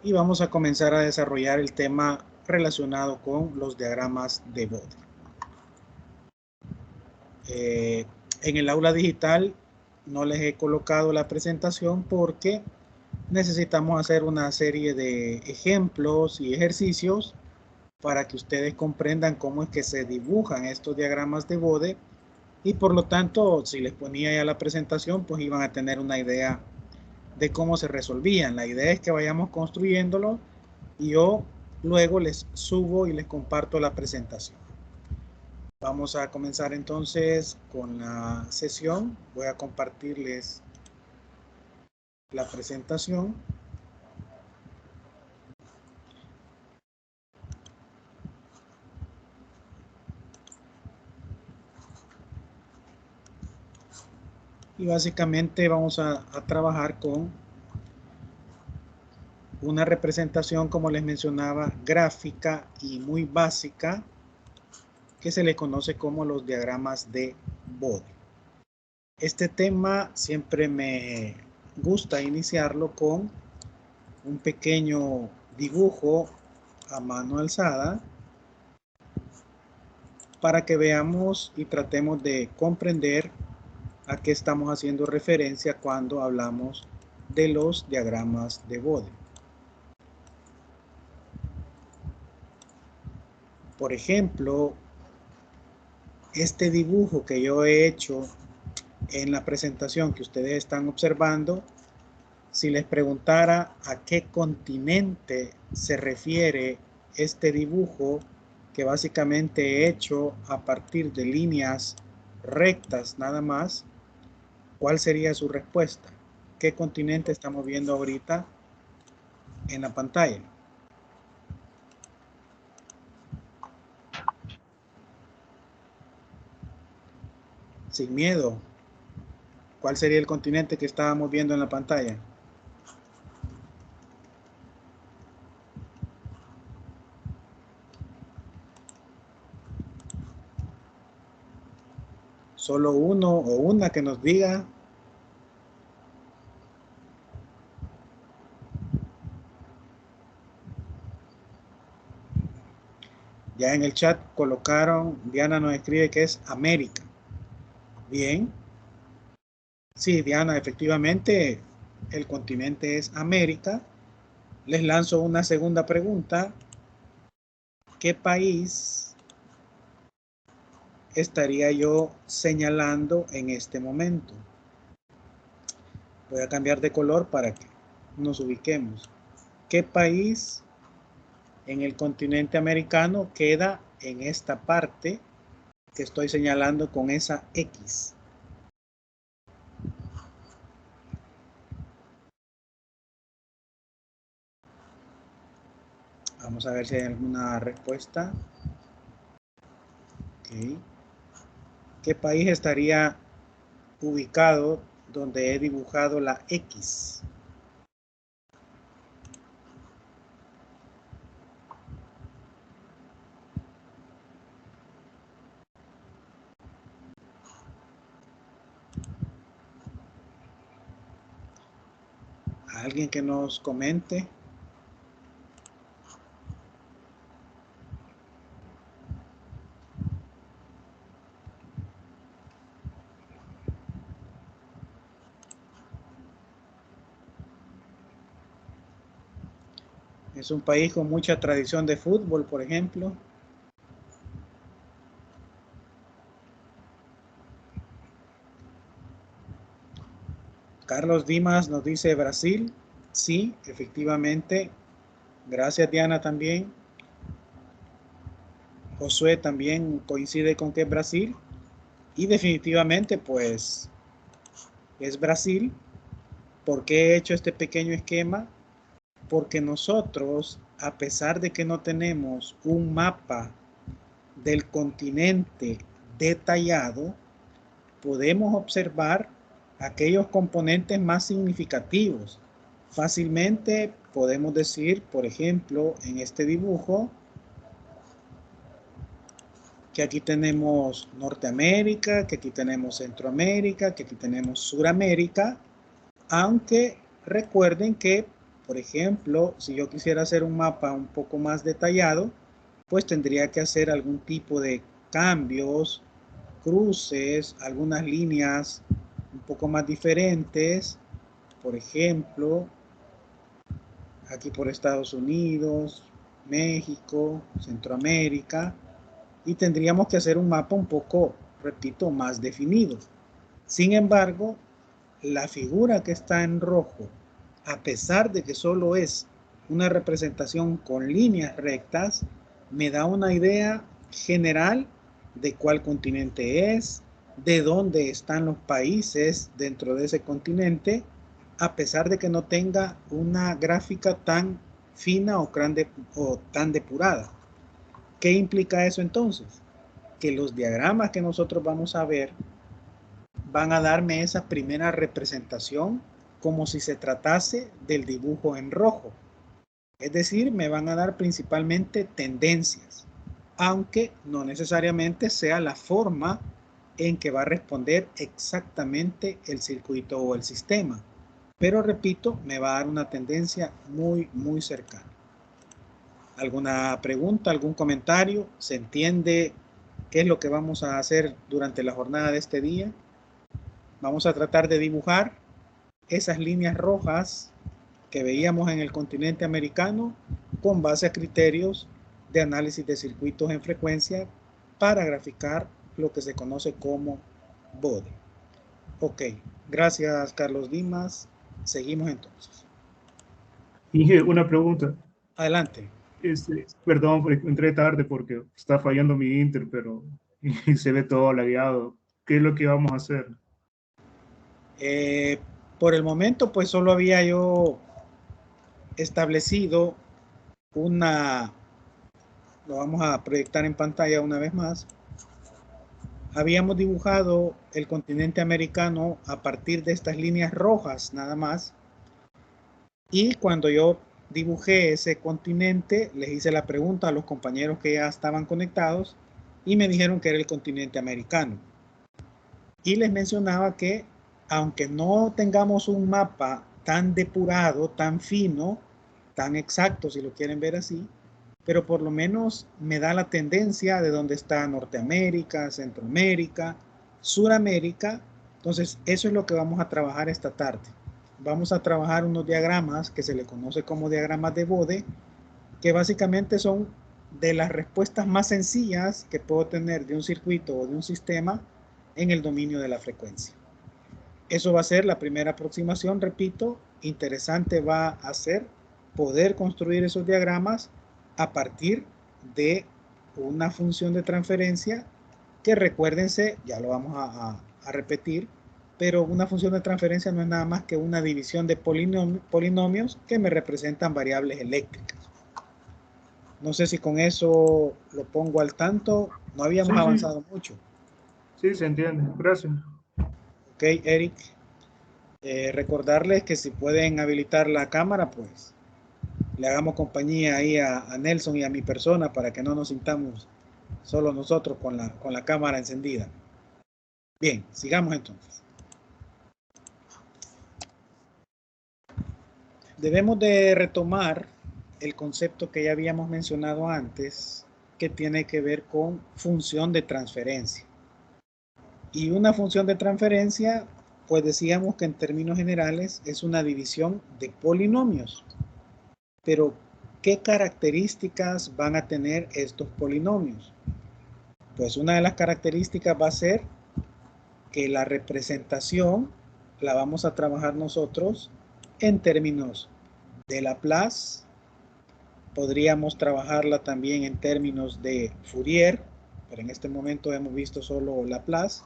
y vamos a comenzar a desarrollar el tema relacionado con los diagramas de Bode. En el aula digital no les he colocado la presentación porque necesitamos hacer una serie de ejemplos y ejercicios para que ustedes comprendan cómo es que se dibujan estos diagramas de Bode, y por lo tanto, si les ponía ya la presentación, pues iban a tener una idea de cómo se resolvían. La idea es que vayamos construyéndolo y yo luego les subo y les comparto la presentación. Vamos a comenzar entonces con la sesión. Voy a compartirles la presentación. Y básicamente vamos a trabajar con una representación, como les mencionaba, gráfica y muy básica, que se le conoce como los diagramas de Bode. Este tema siempre me gusta iniciarlo con un pequeño dibujo a mano alzada para que veamos y tratemos de comprender a qué estamos haciendo referencia cuando hablamos de los diagramas de Bode. Por ejemplo, este dibujo que yo he hecho en la presentación que ustedes están observando, si les preguntara a qué continente se refiere este dibujo, que básicamente he hecho a partir de líneas rectas nada más, ¿cuál sería su respuesta? ¿Qué continente estamos viendo ahorita en la pantalla? Sin miedo, ¿cuál sería el continente que estábamos viendo en la pantalla? Solo uno o una que nos diga. Ya en el chat colocaron, Diana nos escribe que es América. Bien. Sí, Diana, efectivamente el continente es América. Les lanzo una segunda pregunta. ¿Qué país estaría yo señalando en este momento? Voy a cambiar de color para que nos ubiquemos. ¿Qué país en el continente americano queda en esta parte que estoy señalando con esa X? Vamos a ver si hay alguna respuesta. Okay. ¿Qué país estaría ubicado donde he dibujado la X? ¿Alguien que nos comente? Es un país con mucha tradición de fútbol, por ejemplo. Carlos Dimas nos dice Brasil. Sí, efectivamente. Gracias, Diana, también. Josué también coincide con que es Brasil. Y definitivamente, pues, es Brasil. ¿Por qué he hecho este pequeño esquema? Porque nosotros, a pesar de que no tenemos un mapa del continente detallado, podemos observar aquellos componentes más significativos. Fácilmente podemos decir, por ejemplo, en este dibujo, que aquí tenemos Norteamérica, que aquí tenemos Centroamérica, que aquí tenemos Suramérica, aunque recuerden que Por ejemplo, si yo quisiera hacer un mapa un poco más detallado, pues tendría que hacer algún tipo de cambios, cruces, algunas líneas un poco más diferentes. Por ejemplo, aquí por Estados Unidos, México, Centroamérica, y tendríamos que hacer un mapa un poco, repito, más definido. Sin embargo, la figura que está en rojo, a pesar de que solo es una representación con líneas rectas, me da una idea general de cuál continente es, de dónde están los países dentro de ese continente, a pesar de que no tenga una gráfica tan fina o tan depurada. ¿Qué implica eso entonces? Que los diagramas que nosotros vamos a ver van a darme esa primera representación como si se tratase del dibujo en rojo. Es decir, me van a dar principalmente tendencias, aunque no necesariamente sea la forma en que va a responder exactamente el circuito o el sistema. Pero repito, me va a dar una tendencia muy cercana. ¿Alguna pregunta, algún comentario? ¿Se entiende qué es lo que vamos a hacer durante la jornada de este día? Vamos a tratar de dibujar esas líneas rojas que veíamos en el continente americano con base a criterios de análisis de circuitos en frecuencia para graficar lo que se conoce como bode. Ok, gracias Carlos Dimas. Seguimos entonces. Inge, una pregunta. Adelante. Perdón, entré tarde porque está fallando mi Inter, pero y se ve todo lagueado. ¿Qué es lo que vamos a hacer? Por el momento, pues solo había yo establecido una, lo vamos a proyectar en pantalla una vez más. Habíamos dibujado el continente americano a partir de estas líneas rojas nada más. Y cuando yo dibujé ese continente, les hice la pregunta a los compañeros que ya estaban conectados y me dijeron que era el continente americano. Y les mencionaba que aunque no tengamos un mapa tan depurado, tan fino, tan exacto si lo quieren ver así, pero por lo menos me da la tendencia de dónde está Norteamérica, Centroamérica, Suramérica. Entonces eso es lo que vamos a trabajar esta tarde. Vamos a trabajar unos diagramas que se le conoce como diagramas de Bode, que básicamente son de las respuestas más sencillas que puedo tener de un circuito o de un sistema en el dominio de la frecuencia. Eso va a ser la primera aproximación, repito, interesante va a ser poder construir esos diagramas a partir de una función de transferencia que recuérdense, ya lo vamos a repetir, pero una función de transferencia no es nada más que una división de polinomios que me representan variables eléctricas. No sé si con eso lo pongo al tanto, no habíamos Sí, sí, avanzado mucho. sí, se entiende. Gracias. Ok, Eric. Recordarles que si pueden habilitar la cámara, pues le hagamos compañía ahí a Nelson y a mi persona para que no nos sintamos solo nosotros con la cámara encendida. Bien, sigamos entonces. Debemos de retomar el concepto que ya habíamos mencionado antes, que tiene que ver con función de transferencia. Y una función de transferencia, pues decíamos que en términos generales es una división de polinomios. Pero, ¿qué características van a tener estos polinomios? Pues una de las características va a ser que la representación la vamos a trabajar nosotros en términos de Laplace. Podríamos trabajarla también en términos de Fourier, pero en este momento hemos visto solo Laplace.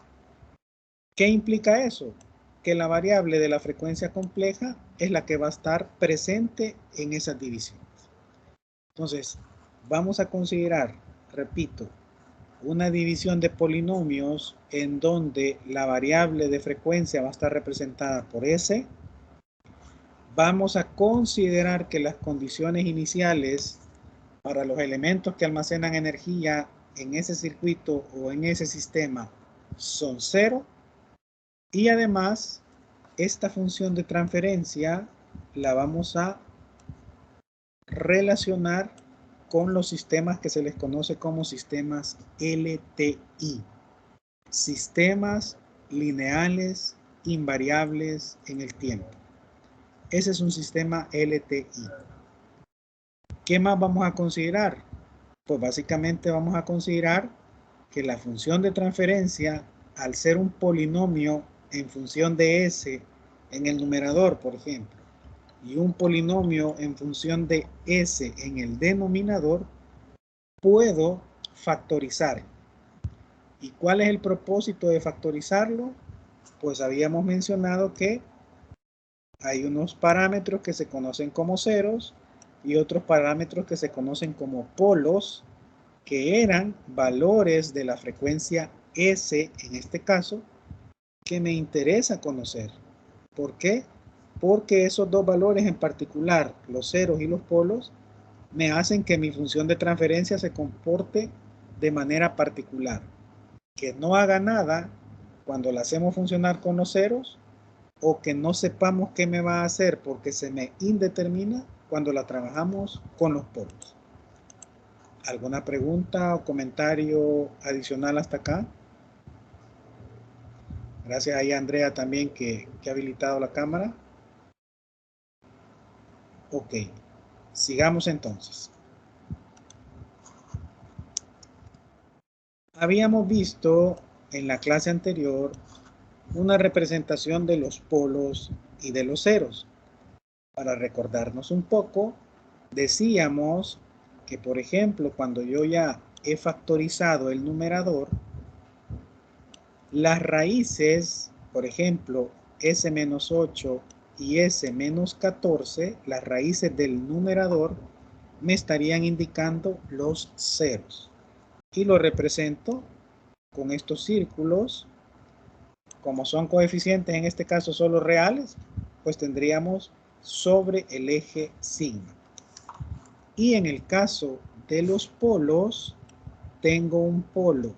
¿Qué implica eso? Que la variable de la frecuencia compleja es la que va a estar presente en esas divisiones. Entonces, vamos a considerar, repito, una división de polinomios en donde la variable de frecuencia va a estar representada por S. Vamos a considerar que las condiciones iniciales para los elementos que almacenan energía en ese circuito o en ese sistema son 0. Y además, esta función de transferencia la vamos a relacionar con los sistemas que se les conoce como sistemas LTI. Sistemas lineales invariables en el tiempo. Ese es un sistema LTI. ¿Qué más vamos a considerar? Pues básicamente vamos a considerar que la función de transferencia, al ser un polinomio en función de S en el numerador, por ejemplo, y un polinomio en función de S en el denominador, puedo factorizarlo. ¿Y cuál es el propósito de factorizarlo? Pues habíamos mencionado que hay unos parámetros que se conocen como ceros y otros parámetros que se conocen como polos, que eran valores de la frecuencia S, en este caso, que me interesa conocer. ¿Por qué? Porque esos dos valores en particular, los ceros y los polos, me hacen que mi función de transferencia se comporte de manera particular. Que no haga nada cuando la hacemos funcionar con los ceros, o que no sepamos qué me va a hacer porque se me indetermina cuando la trabajamos con los polos. ¿Alguna pregunta o comentario adicional hasta acá? Gracias ahí a Andrea también que ha habilitado la cámara. Ok, sigamos entonces. Habíamos visto en la clase anterior una representación de los polos y de los ceros. Para recordarnos un poco, decíamos que, por ejemplo, cuando yo ya he factorizado el numerador, las raíces, por ejemplo, s-8 y s-14, las raíces del numerador, me estarían indicando los ceros. Y lo represento con estos círculos. Como son coeficientes, en este caso solo reales, pues tendríamos sobre el eje sigma. Y en el caso de los polos, tengo un polo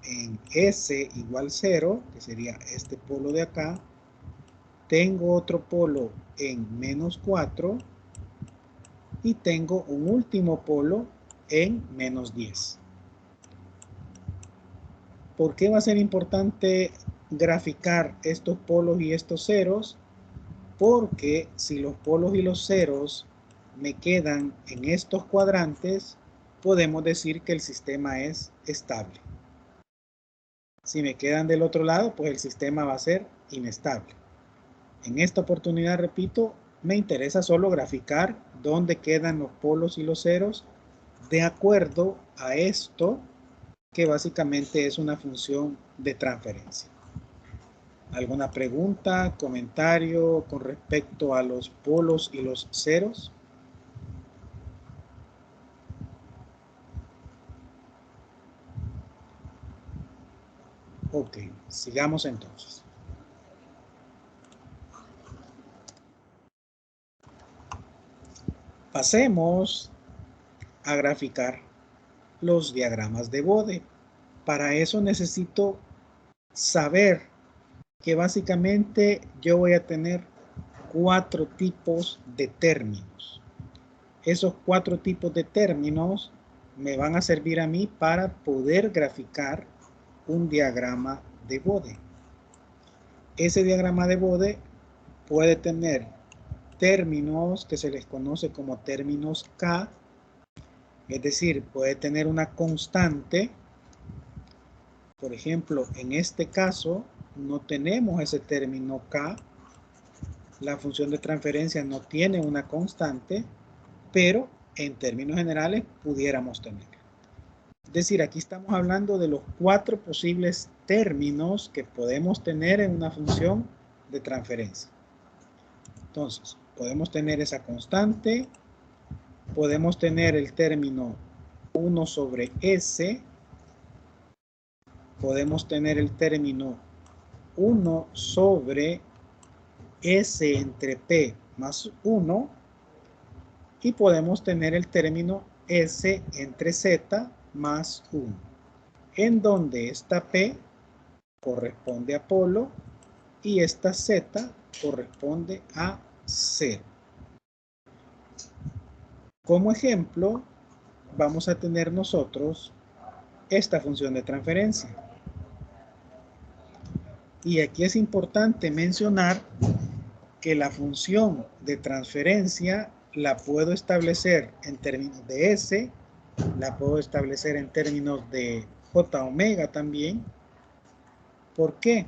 en S igual 0, que sería este polo de acá. Tengo otro polo en menos 4 y tengo un último polo en menos 10. ¿Por qué va a ser importante graficar estos polos y estos ceros? Porque si los polos y los ceros me quedan en estos cuadrantes, podemos decir que el sistema es estable. Si me quedan del otro lado, pues el sistema va a ser inestable. En esta oportunidad, repito, me interesa solo graficar dónde quedan los polos y los ceros de acuerdo a esto, que básicamente es una función de transferencia. ¿Alguna pregunta, comentario con respecto a los polos y los ceros? Ok, sigamos entonces. Pasemos a graficar los diagramas de Bode. Para eso necesito saber que básicamente yo voy a tener 4 tipos de términos. Esos 4 tipos de términos me van a servir a mí para poder graficar un diagrama de Bode. Ese diagrama de Bode puede tener términos que se les conoce como términos K, es decir, puede tener una constante. Por ejemplo, en este caso no tenemos ese término K, la función de transferencia no tiene una constante, pero en términos generales pudiéramos tener. Es decir, aquí estamos hablando de los 4 posibles términos que podemos tener en una función de transferencia. Entonces, podemos tener esa constante, podemos tener el término 1 sobre S, podemos tener el término 1 sobre S entre P más 1, y podemos tener el término S entre Z más 1, en donde esta P corresponde a polo y esta Z corresponde a 0. Como ejemplo, vamos a tener nosotros esta función de transferencia. Y aquí es importante mencionar que la función de transferencia la puedo establecer en términos de S, la puedo establecer en términos de J omega también. ¿Por qué?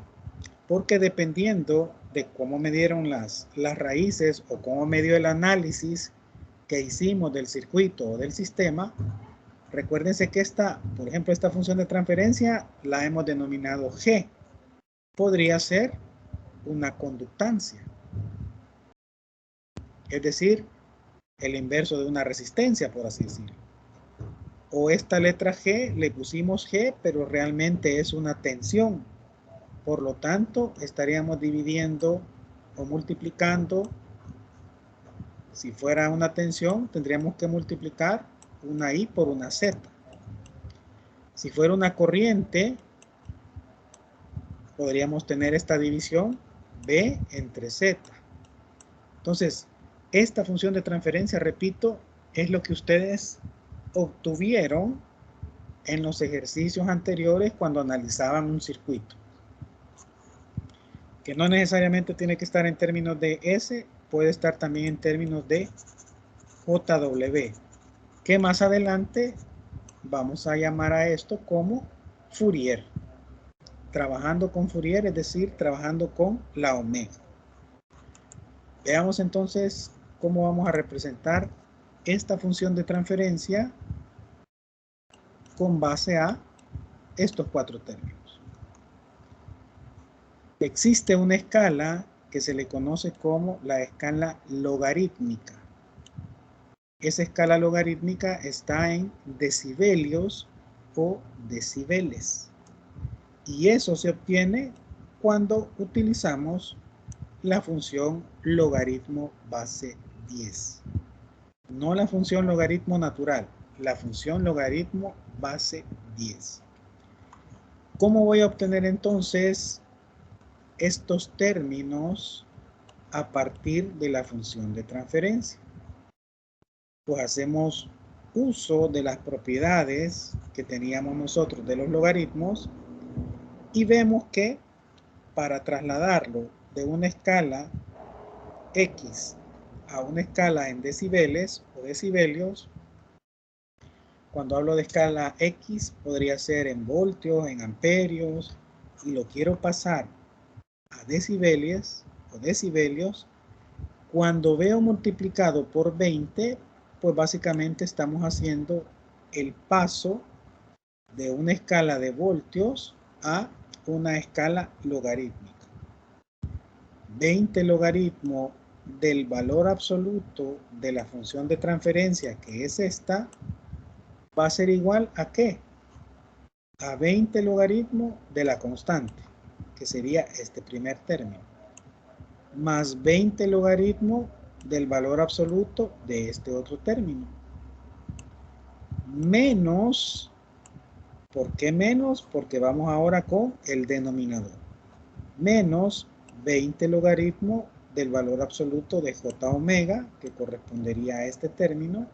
Porque dependiendo de cómo me dieron las raíces o cómo me dio el análisis que hicimos del circuito o del sistema, recuérdense que por ejemplo, esta función de transferencia la hemos denominado G. Podría ser una conductancia, es decir, el inverso de una resistencia, por así decirlo. O esta letra G le pusimos G, pero realmente es una tensión. Por lo tanto, estaríamos dividiendo o multiplicando. Si fuera una tensión, tendríamos que multiplicar una I por una Z. Si fuera una corriente, podríamos tener esta división B entre Z. Entonces, esta función de transferencia, repito, es lo que ustedes obtuvieron en los ejercicios anteriores cuando analizaban un circuito. Que no necesariamente tiene que estar en términos de S, puede estar también en términos de JW, que más adelante vamos a llamar a esto como Fourier. Trabajando con Fourier, es decir, trabajando con la omega. Veamos entonces cómo vamos a representar esta función de transferencia con base a estos cuatro términos. Existe una escala que se le conoce como la escala logarítmica. Esa escala logarítmica está en decibelios o decibeles. Y eso se obtiene cuando utilizamos la función logaritmo base 10. No la función logaritmo natural, la función logaritmo base 10. ¿Cómo voy a obtener entonces estos términos a partir de la función de transferencia? Pues hacemos uso de las propiedades que teníamos nosotros de los logaritmos y vemos que para trasladarlo de una escala X a una escala en decibeles o decibelios, cuando hablo de escala X podría ser en voltios, en amperios, y lo quiero pasar a decibeles o decibelios, cuando veo multiplicado por 20, pues básicamente estamos haciendo el paso de una escala de voltios a una escala logarítmica. 20 logaritmo del valor absoluto de la función de transferencia, que es esta, va a ser igual a ¿qué? A 20 logaritmo de la constante, que sería este primer término, más 20 logaritmo del valor absoluto de este otro término, menos, ¿por qué menos? Porque vamos ahora con el denominador, menos 20 logaritmo del valor absoluto de J omega, que correspondería a este término,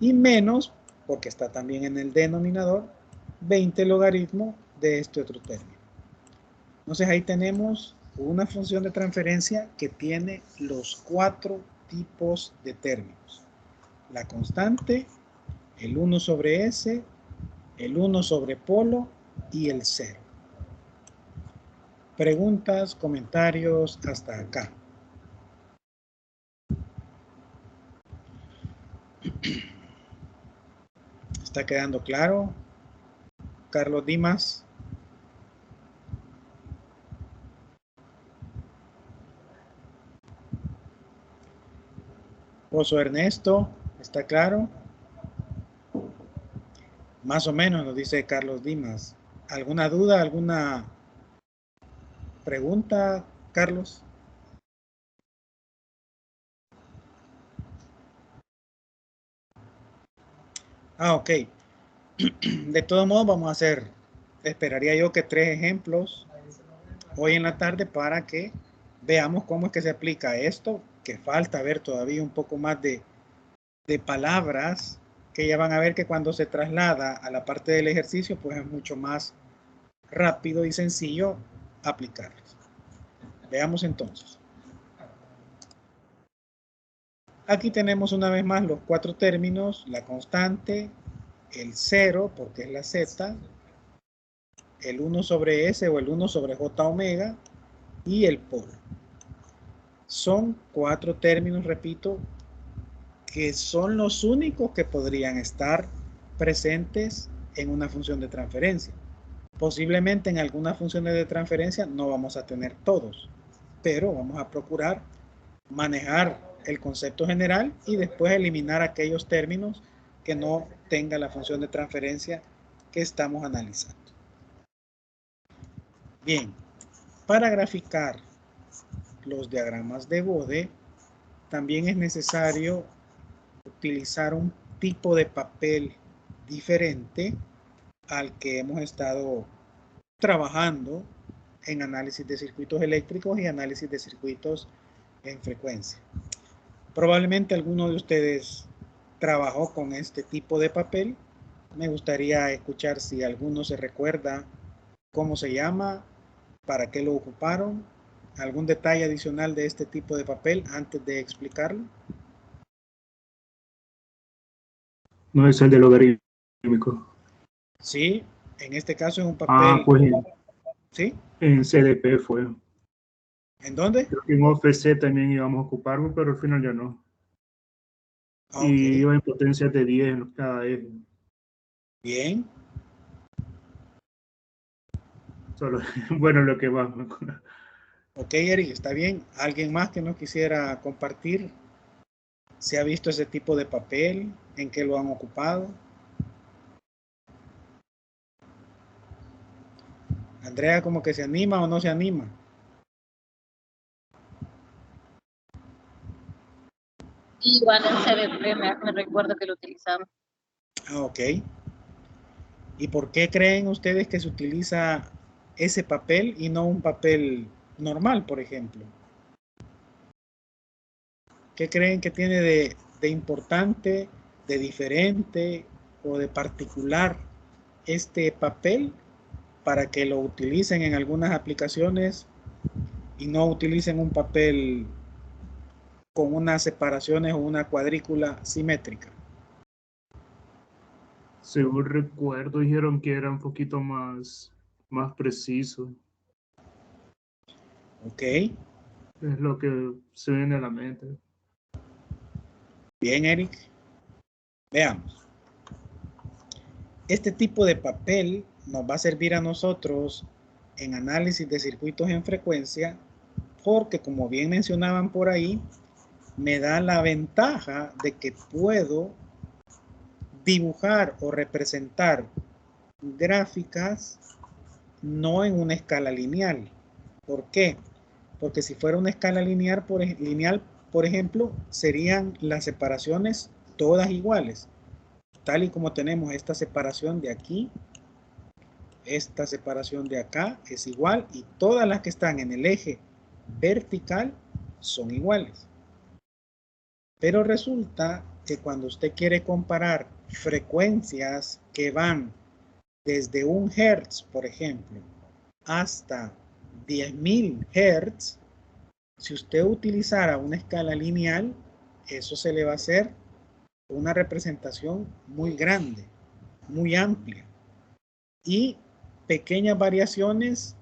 y menos, porque está también en el denominador, 20 logaritmo de este otro término. Entonces ahí tenemos una función de transferencia que tiene los cuatro tipos de términos. La constante, el 1 sobre S, el 1 sobre polo y el 0. Preguntas, comentarios hasta acá. ¿Está quedando claro? Carlos Dimas. Pozo Ernesto, ¿está claro? Más o menos, nos dice Carlos Dimas. ¿Alguna duda, alguna pregunta, Carlos? Ok. De todos modos, vamos a hacer, esperaría yo que 3 ejemplos hoy en la tarde para que veamos cómo es que se aplica esto, que falta ver todavía un poco más de de palabras que ya van a ver que cuando se traslada a la parte del ejercicio, pues es mucho más rápido y sencillo aplicarlas. Veamos entonces. Aquí tenemos una vez más los 4 términos, la constante, el 0, porque es la z, el 1 sobre s o el 1 sobre j omega y el polo. Son 4 términos, repito, que son los únicos que podrían estar presentes en una función de transferencia. Posiblemente en algunas funciones de transferencia no vamos a tener todos, pero vamos a procurar manejar el concepto general y después eliminar aquellos términos que no tenga la función de transferencia que estamos analizando. Bien, para graficar los diagramas de Bode, también es necesario utilizar un tipo de papel diferente al que hemos estado trabajando en análisis de circuitos eléctricos y análisis de circuitos en frecuencia. Probablemente alguno de ustedes trabajó con este tipo de papel. Me gustaría escuchar si alguno se recuerda cómo se llama, para qué lo ocuparon, algún detalle adicional de este tipo de papel antes de explicarlo. No es el de logarítmico. Sí, en este caso es un papel. Ah, pues ¿Sí? en CDP fue. ¿En dónde? Creo que en OFC también íbamos a ocuparlo, pero al final ya no. Okay. Y iba en potencias de 10 en cada eje. Bien. Solo, bueno, lo que va. Ok, Eric, está bien. ¿Alguien más que nos quisiera compartir? ¿Se ha visto ese tipo de papel? ¿En qué lo han ocupado? Andrea, ¿como que se anima o no se anima? Igual en CDP me recuerdo que lo utilizamos. Ok. ¿Y por qué creen ustedes que se utiliza ese papel y no un papel normal, por ejemplo? ¿Qué creen que tiene de importante, de diferente o de particular este papel para que lo utilicen en algunas aplicaciones y no utilicen un papel con unas separaciones o una cuadrícula simétrica? Según recuerdo, dijeron que era un poquito más preciso. Ok. Es lo que se viene a la mente. Bien, Eric. Veamos. Este tipo de papel nos va a servir a nosotros en análisis de circuitos en frecuencia porque, como bien mencionaban por ahí, me da la ventaja de que puedo dibujar o representar gráficas no en una escala lineal. ¿Por qué? Porque si fuera una escala lineal, por ejemplo, serían las separaciones todas iguales. Tal y como tenemos esta separación de aquí, esta separación de acá es igual y todas las que están en el eje vertical son iguales. Pero resulta que cuando usted quiere comparar frecuencias que van desde 1 Hz, por ejemplo, hasta 10.000 Hz, si usted utilizara una escala lineal, eso se le va a hacer una representación muy grande, muy amplia. Y pequeñas variaciones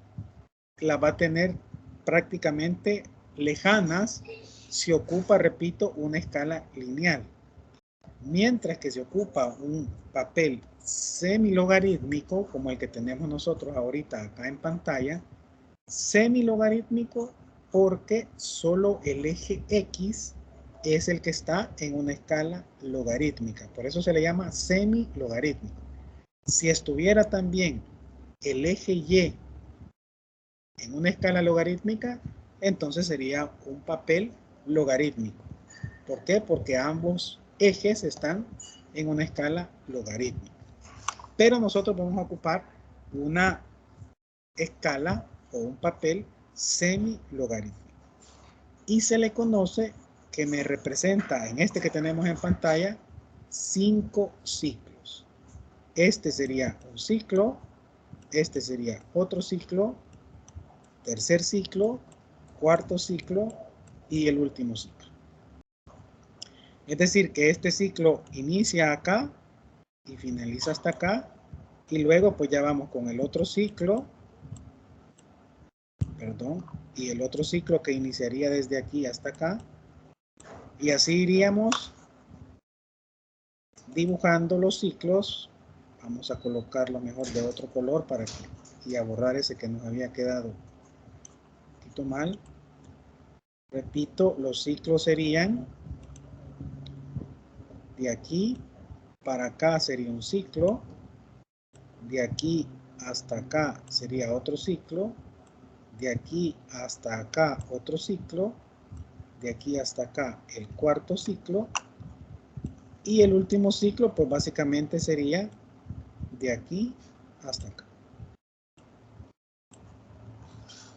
las va a tener prácticamente lejanas si ocupa, repito, una escala lineal. Mientras que se ocupa un papel semilogarítmico, como el que tenemos nosotros ahorita acá en pantalla, semilogarítmico porque solo el eje X es el que está en una escala logarítmica. Por eso se le llama semilogarítmico. Si estuviera también el eje Y en una escala logarítmica, entonces sería un papel logarítmico. ¿Por qué? Porque ambos ejes están en una escala logarítmica. Pero nosotros vamos a ocupar una escala o un papel semilogarítmico. Y se le conoce que me representa en este que tenemos en pantalla 5 ciclos. Este sería un ciclo, este sería otro ciclo, tercer ciclo, cuarto ciclo y el último ciclo. Es decir, que este ciclo inicia acá y finaliza hasta acá, y luego pues ya vamos con el otro ciclo, y el otro ciclo que iniciaría desde aquí hasta acá, y así iríamos dibujando los ciclos. Vamos a colocarlo mejor de otro color para que, y a borrar ese que nos había quedado un poquito mal. Repito, los ciclos serían de aquí para acá sería un ciclo, de aquí hasta acá sería otro ciclo, de aquí hasta acá otro ciclo, de aquí hasta acá el cuarto ciclo, y el último ciclo pues básicamente sería de aquí hasta acá.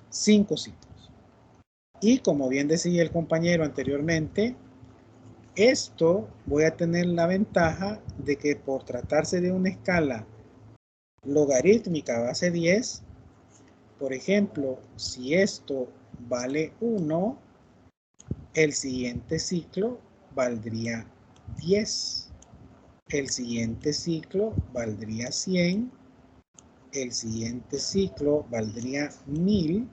5 ciclos. Y como bien decía el compañero anteriormente, esto voy a tener la ventaja de que por tratarse de una escala logarítmica base 10, por ejemplo, si esto vale 1, el siguiente ciclo valdría 10. El siguiente ciclo valdría 100. El siguiente ciclo valdría 1000.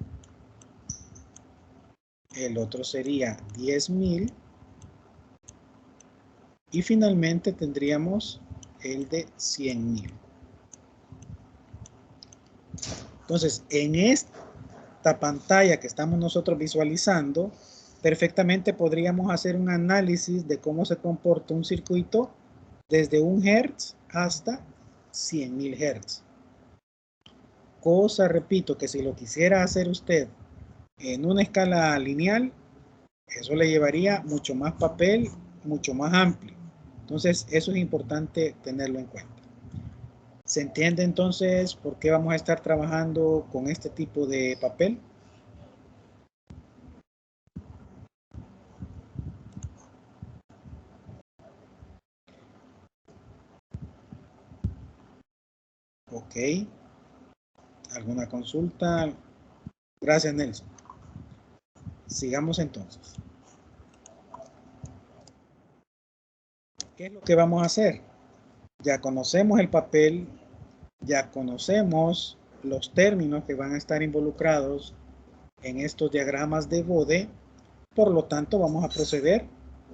El otro sería 10.000. Y finalmente tendríamos el de 100.000. Entonces, en esta pantalla que estamos nosotros visualizando, perfectamente podríamos hacer un análisis de cómo se comporta un circuito desde 1 Hz hasta 100.000 Hz. Cosa, repito, que si lo quisiera hacer usted en una escala lineal, eso le llevaría mucho más papel, mucho más amplio. Entonces, eso es importante tenerlo en cuenta. ¿Se entiende entonces por qué vamos a estar trabajando con este tipo de papel? Ok. ¿Alguna consulta? Gracias, Nelson. Sigamos entonces. ¿Qué es lo que vamos a hacer? Ya conocemos el papel, ya conocemos los términos que van a estar involucrados en estos diagramas de Bode, por lo tanto vamos a proceder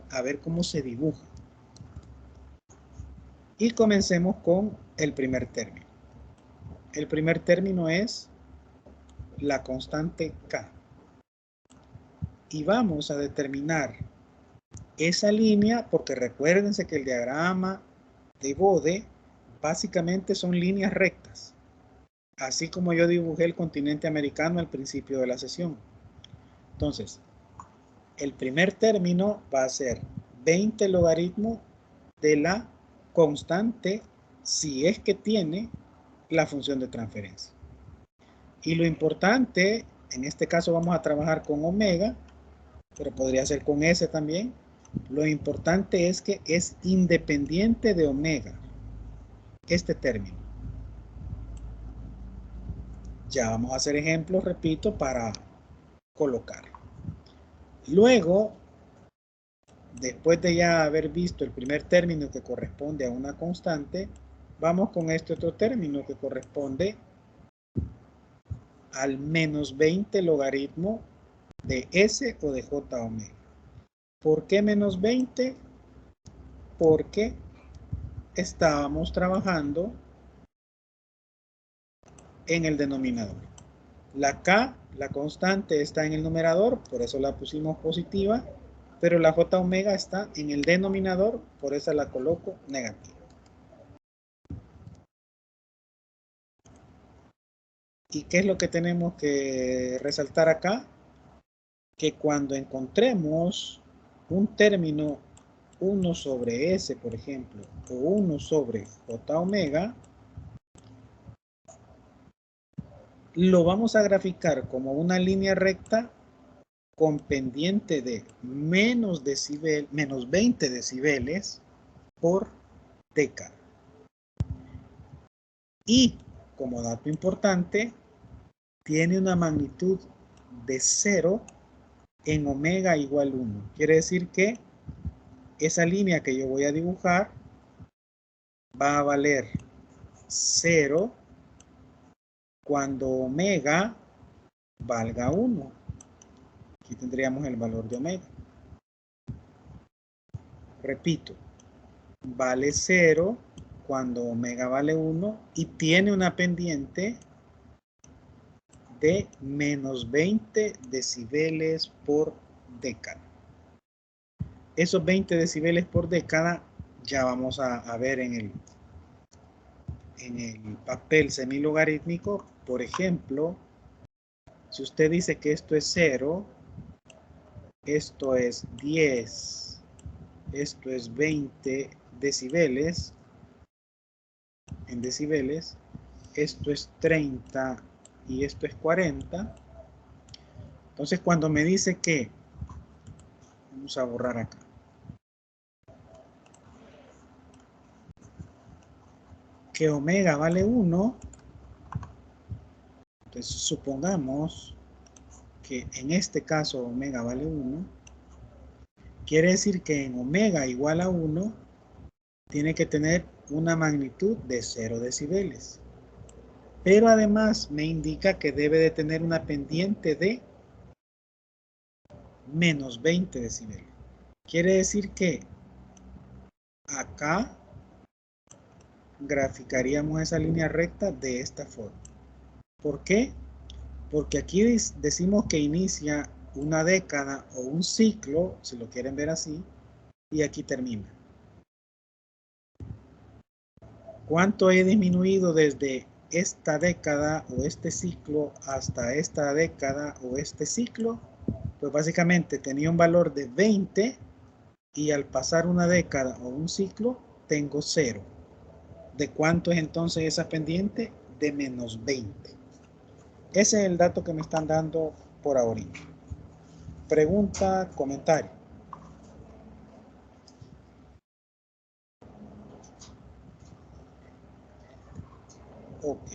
a ver cómo se dibuja. Y comencemos con el primer término. El primer término es la constante K. Y vamos a determinar esa línea, porque recuérdense que el diagrama de Bode básicamente son líneas rectas, así como yo dibujé el continente americano al principio de la sesión. Entonces, el primer término va a ser 20 logaritmo de la constante si es que tiene la función de transferencia. Y lo importante, en este caso vamos a trabajar con omega, pero podría ser con S también. Lo importante es que es independiente de omega, este término. Ya vamos a hacer ejemplos, repito, para colocarlo. Luego, después de ya haber visto el primer término que corresponde a una constante, vamos con este otro término que corresponde al menos 20 logaritmo de S o de J omega. ¿Por qué menos 20? Porque estábamos trabajando en el denominador. La K, la constante, está en el numerador, por eso la pusimos positiva, pero la J omega está en el denominador, por eso la coloco negativa. ¿Y qué es lo que tenemos que resaltar acá? Que cuando encontremos un término 1 sobre S, por ejemplo, o 1 sobre J omega, lo vamos a graficar como una línea recta con pendiente de menos 20 decibeles por década. Y, como dato importante, tiene una magnitud de 0 en omega igual 1. Quiere decir que esa línea que yo voy a dibujar va a valer 0 cuando omega valga 1. Aquí tendríamos el valor de omega. Repito, vale 0 cuando omega vale 1 y tiene una pendiente de menos 20 decibeles por década. Esos 20 decibeles por década ya vamos a ver en el papel semilogarítmico. Por ejemplo, si usted dice que esto es 0, esto es 10, esto es 20 decibeles, en decibeles, esto es 30 y esto es 40. Entonces, cuando me dice que, vamos a borrar acá, que omega vale 1, entonces supongamos que en este caso omega vale 1, quiere decir que en omega igual a 1 tiene que tener una magnitud de 0 decibeles. Pero además me indica que debe de tener una pendiente de menos 20 decibeles. Quiere decir que acá graficaríamos esa línea recta de esta forma. ¿Por qué? Porque aquí decimos que inicia una década o un ciclo, si lo quieren ver así, y aquí termina. ¿Cuánto he disminuido desde esta década o este ciclo hasta esta década o este ciclo? Pues básicamente tenía un valor de 20 y al pasar una década o un ciclo tengo 0. ¿De cuánto es entonces esa pendiente? De menos 20. Ese es el dato que me están dando por ahorita. Pregunta, comentario. Ok.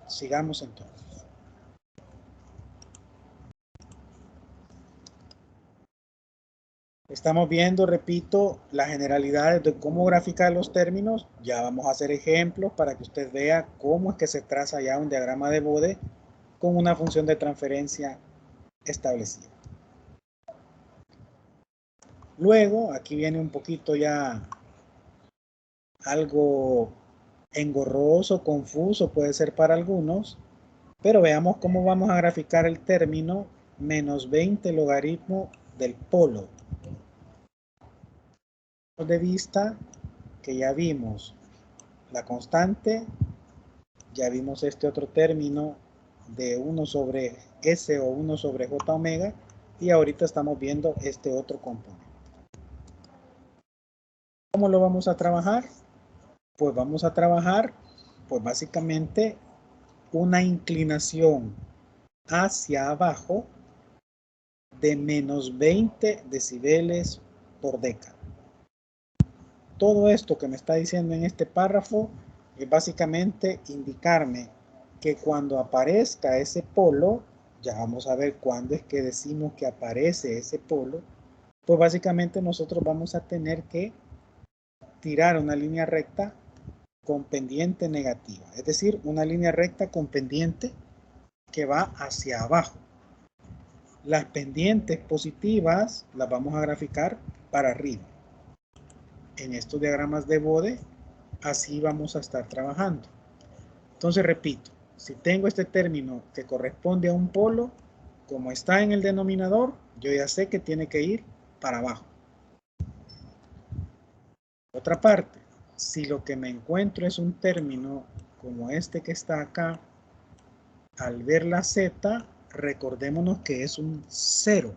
Sigamos entonces. Estamos viendo, repito, las generalidades de cómo graficar los términos. Ya vamos a hacer ejemplos para que usted vea cómo es que se traza ya un diagrama de Bode con una función de transferencia establecida. Luego, aquí viene un poquito ya algo engorroso, confuso, puede ser para algunos, pero veamos cómo vamos a graficar el término menos 20 logaritmo del polo. De vista que ya vimos la constante, ya vimos este otro término de 1 sobre S o 1 sobre J omega, y ahorita estamos viendo este otro componente. ¿Cómo lo vamos a trabajar? Pues vamos a trabajar, pues básicamente, una inclinación hacia abajo de menos 20 decibeles por década. Todo esto que me está diciendo en este párrafo es básicamente indicarme que cuando aparezca ese polo, ya vamos a ver cuándo es que decimos que aparece ese polo, pues básicamente nosotros vamos a tener que tirar una línea recta con pendiente negativa, es decir, una línea recta con pendiente que va hacia abajo. Las pendientes positivas las vamos a graficar para arriba. En estos diagramas de Bode, así vamos a estar trabajando. Entonces, repito, si tengo este término que corresponde a un polo, como está en el denominador, yo ya sé que tiene que ir para abajo. Otra parte, si lo que me encuentro es un término como este que está acá, al ver la Z, recordémonos que es un 0.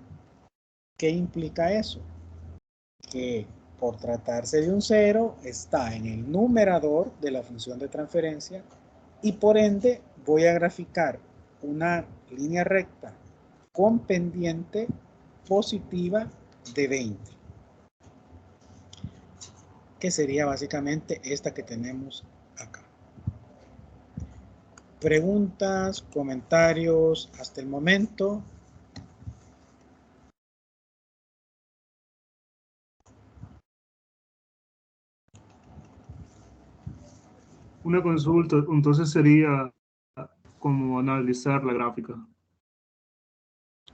¿Qué implica eso? Que por tratarse de un 0, está en el numerador de la función de transferencia y por ende voy a graficar una línea recta con pendiente positiva de 20, que sería básicamente esta que tenemos acá. Preguntas, comentarios hasta el momento. Una consulta, entonces sería como analizar la gráfica.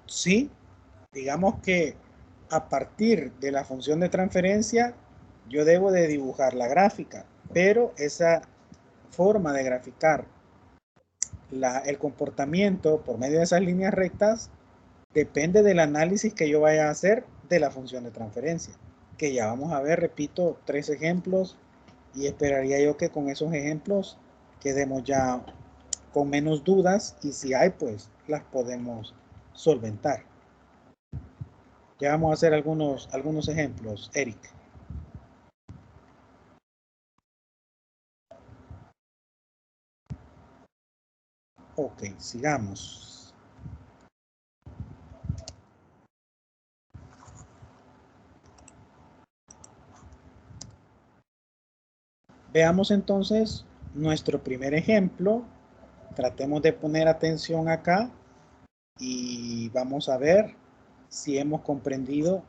Sí, digamos que a partir de la función de transferencia, yo debo de dibujar la gráfica, pero esa forma de graficar el comportamiento por medio de esas líneas rectas depende del análisis que yo vaya a hacer de la función de transferencia, que ya vamos a ver, repito, 3 ejemplos, y esperaría yo que con esos ejemplos quedemos ya con menos dudas, y si hay, pues las podemos solventar. Ya vamos a hacer algunos ejemplos, Eric. Ok, sigamos. Veamos entonces nuestro primer ejemplo. Tratemos de poner atención acá y vamos a ver si hemos comprendido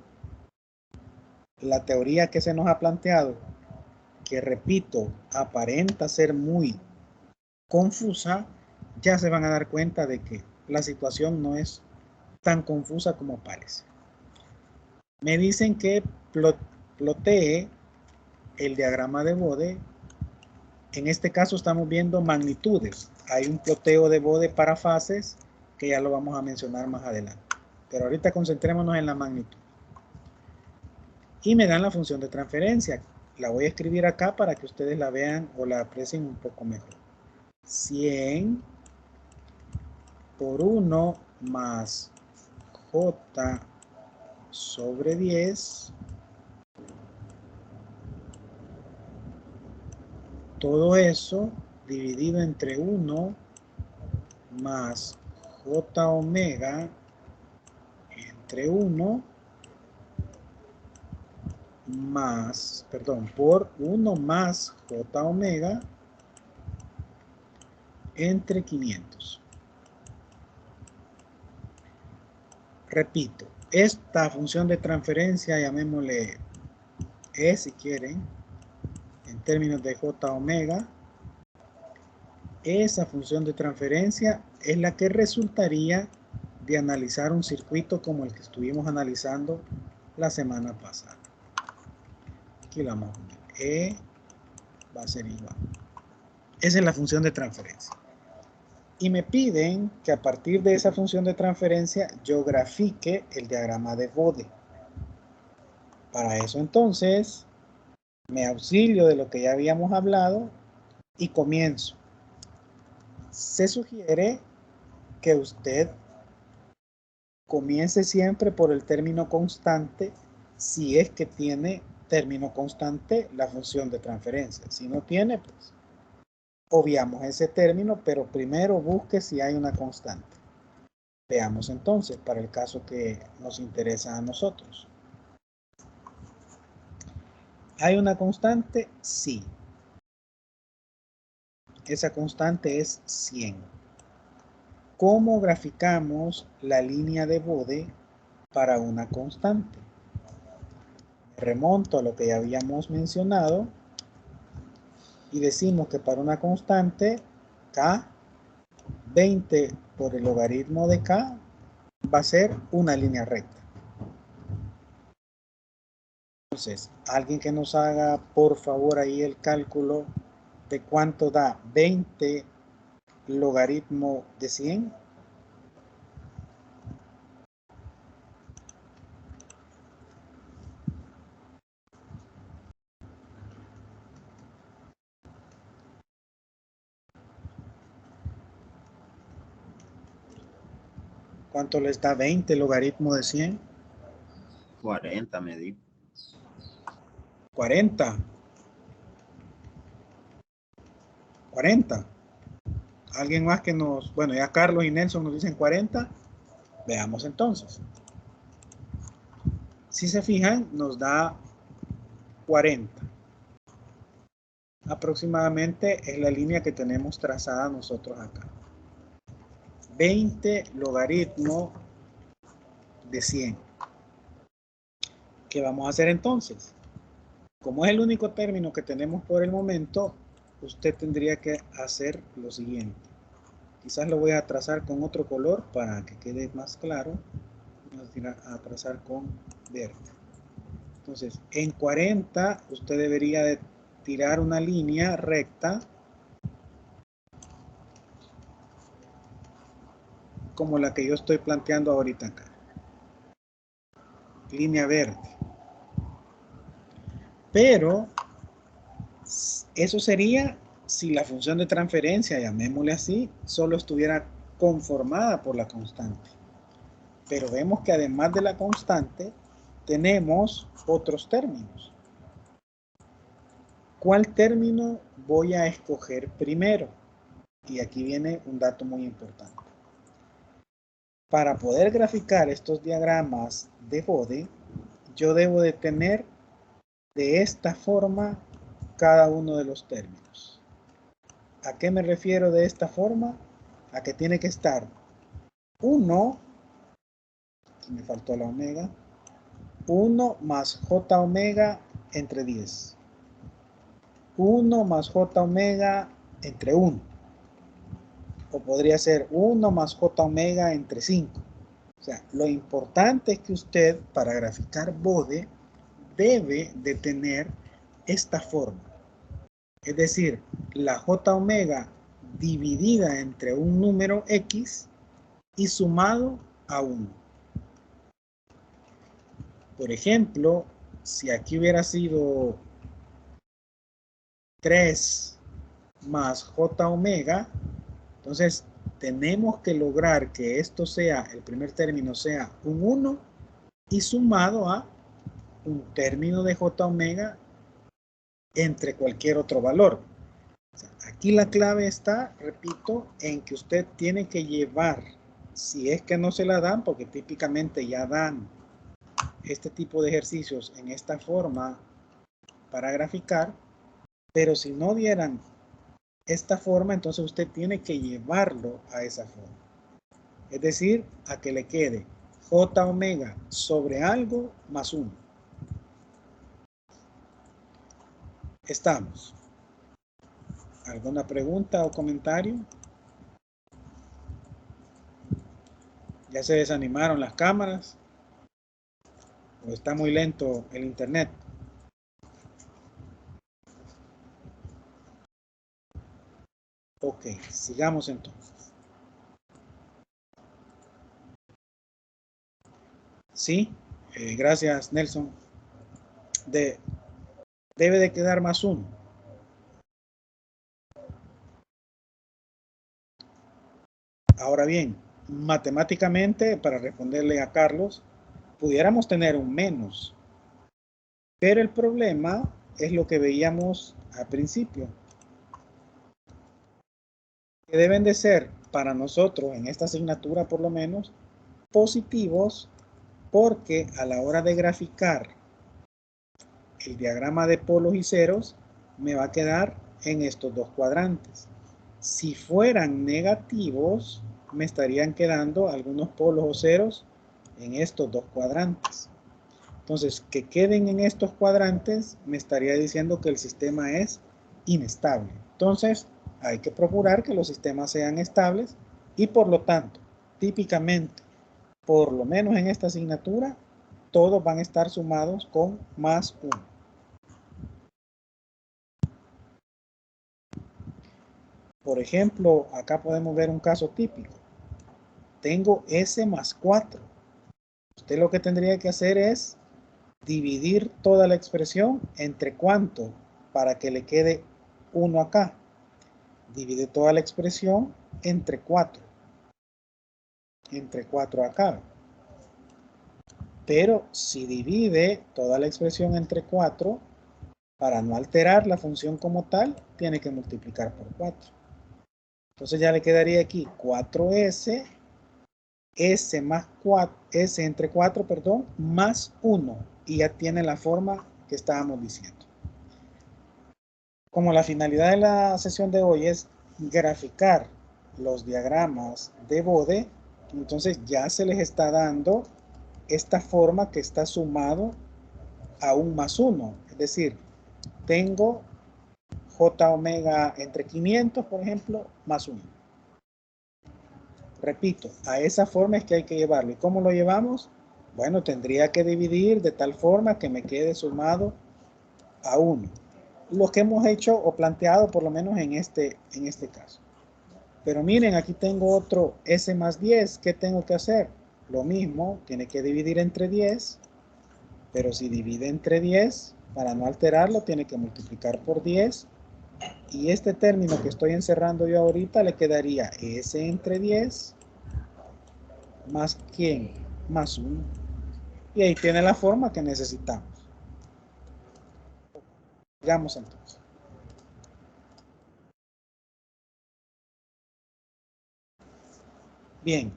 la teoría que se nos ha planteado, que repito, aparenta ser muy confusa. Ya se van a dar cuenta de que la situación no es tan confusa como parece. Me dicen que plotee el diagrama de Bode. En este caso estamos viendo magnitudes. Hay un ploteo de Bode para fases que ya lo vamos a mencionar más adelante. Pero ahorita concentrémonos en la magnitud. Y me dan la función de transferencia. La voy a escribir acá para que ustedes la vean o la aprecien un poco mejor. 100 por 1 más J sobre 10. Todo eso dividido entre 1 más J omega entre 1 más, perdón, por 1 más J omega entre 500. Repito, esta función de transferencia, llamémosle E si quieren, en términos de J omega, esa función de transferencia es la que resultaría de analizar un circuito como el que estuvimos analizando la semana pasada. Aquí la vamos a poner. E va a ser igual. Esa es la función de transferencia. Y me piden que a partir de esa función de transferencia yo grafique el diagrama de Bode. Para eso entonces me auxilio de lo que ya habíamos hablado y comienzo. Se sugiere que usted comience siempre por el término constante si es que tiene término constante la función de transferencia. Si no tiene, pues obviamos ese término, pero primero busque si hay una constante. Veamos entonces para el caso que nos interesa a nosotros. ¿Hay una constante? Sí. Esa constante es 100. ¿Cómo graficamos la línea de Bode para una constante? Me remonto a lo que ya habíamos mencionado y decimos que para una constante K, 20 por el logaritmo de K va a ser una línea recta. Entonces, alguien que nos haga por favor ahí el cálculo de cuánto da 20 logaritmo de 100. ¿Cuánto les da 20 logaritmo de 100? 40 me di. 40. 40. Alguien más que nos, bueno, ya Carlos y Nelson nos dicen 40. Veamos entonces. Si se fijan, nos da 40. Aproximadamente es la línea que tenemos trazada nosotros acá. 20 logaritmo de 100. ¿Qué vamos a hacer entonces? Como es el único término que tenemos por el momento, usted tendría que hacer lo siguiente. Quizás lo voy a trazar con otro color para que quede más claro. Vamos a trazar con verde. Entonces, en 40 usted debería de tirar una línea recta como la que yo estoy planteando ahorita acá. Línea verde. Pero eso sería si la función de transferencia, llamémosle así, solo estuviera conformada por la constante. Pero vemos que además de la constante, tenemos otros términos. ¿Cuál término voy a escoger primero? Y aquí viene un dato muy importante. Para poder graficar estos diagramas de Bode, yo debo de tener de esta forma cada uno de los términos. ¿A qué me refiero de esta forma? A que tiene que estar 1, aquí me faltó la omega, 1 más j omega entre 10. 1 más j omega entre 1. O podría ser 1 más j omega entre 5. O sea, lo importante es que usted, para graficar Bode, debe de tener esta forma. Es decir, la j omega dividida entre un número x y sumado a 1. Por ejemplo, si aquí hubiera sido 3 más j omega, entonces tenemos que lograr que esto sea, el primer término sea un 1 y sumado a un término de j omega entre cualquier otro valor. O sea, aquí la clave está, repito, en que usted tiene que llevar, si es que no se la dan, porque típicamente ya dan este tipo de ejercicios en esta forma para graficar, pero si no dieran esta forma, entonces usted tiene que llevarlo a esa forma. Es decir, a que le quede j omega sobre algo más 1. Estamos. ¿Alguna pregunta o comentario? ¿Ya se desanimaron las cámaras? ¿O está muy lento el internet? Ok, sigamos entonces. Sí, gracias Nelson. Debe de quedar más 1. Ahora bien, matemáticamente, para responderle a Carlos, pudiéramos tener un menos. Pero el problema es lo que veíamos al principio. Que deben de ser, para nosotros, en esta asignatura por lo menos, positivos, porque a la hora de graficar el diagrama de polos y ceros, me va a quedar en estos dos cuadrantes. Si fueran negativos, me estarían quedando algunos polos o ceros en estos dos cuadrantes. Entonces, que queden en estos cuadrantes me estaría diciendo que el sistema es inestable. Entonces, hay que procurar que los sistemas sean estables y por lo tanto, típicamente, por lo menos en esta asignatura, todos van a estar sumados con más 1. Por ejemplo, acá podemos ver un caso típico. Tengo S más 4. Usted lo que tendría que hacer es dividir toda la expresión entre cuánto para que le quede 1 acá. Divide toda la expresión entre 4. Entre 4 acá. Pero si divide toda la expresión entre 4, para no alterar la función como tal, tiene que multiplicar por 4. Entonces ya le quedaría aquí 4s S más 4, S entre 4, perdón, más 1. Y ya tiene la forma que estábamos diciendo. Como la finalidad de la sesión de hoy es graficar los diagramas de Bode, entonces ya se les está dando esta forma que está sumado a un más 1. Es decir, tengo J omega entre 500, por ejemplo, más 1. Repito, a esa forma es que hay que llevarlo. ¿Y cómo lo llevamos? Bueno, tendría que dividir de tal forma que me quede sumado a 1. Lo que hemos hecho o planteado por lo menos en este caso. Pero miren, aquí tengo otro S más 10. ¿Qué tengo que hacer? Lo mismo, tiene que dividir entre 10. Pero si divide entre 10, para no alterarlo, tiene que multiplicar por 10. Y este término que estoy encerrando yo ahorita le quedaría S entre 10 más ¿quién? Más 1. Y ahí tiene la forma que necesitamos. Digamos entonces. Bien,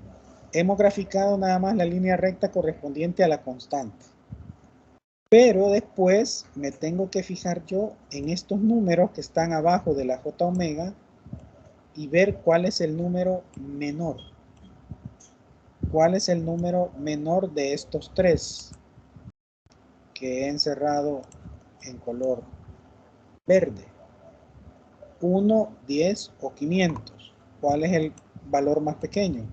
hemos graficado nada más la línea recta correspondiente a la constante. Pero después me tengo que fijar yo en estos números que están abajo de la J omega y ver cuál es el número menor. ¿Cuál es el número menor de estos tres que he encerrado en color verde? 1, 10 o 500. ¿Cuál es el valor más pequeño?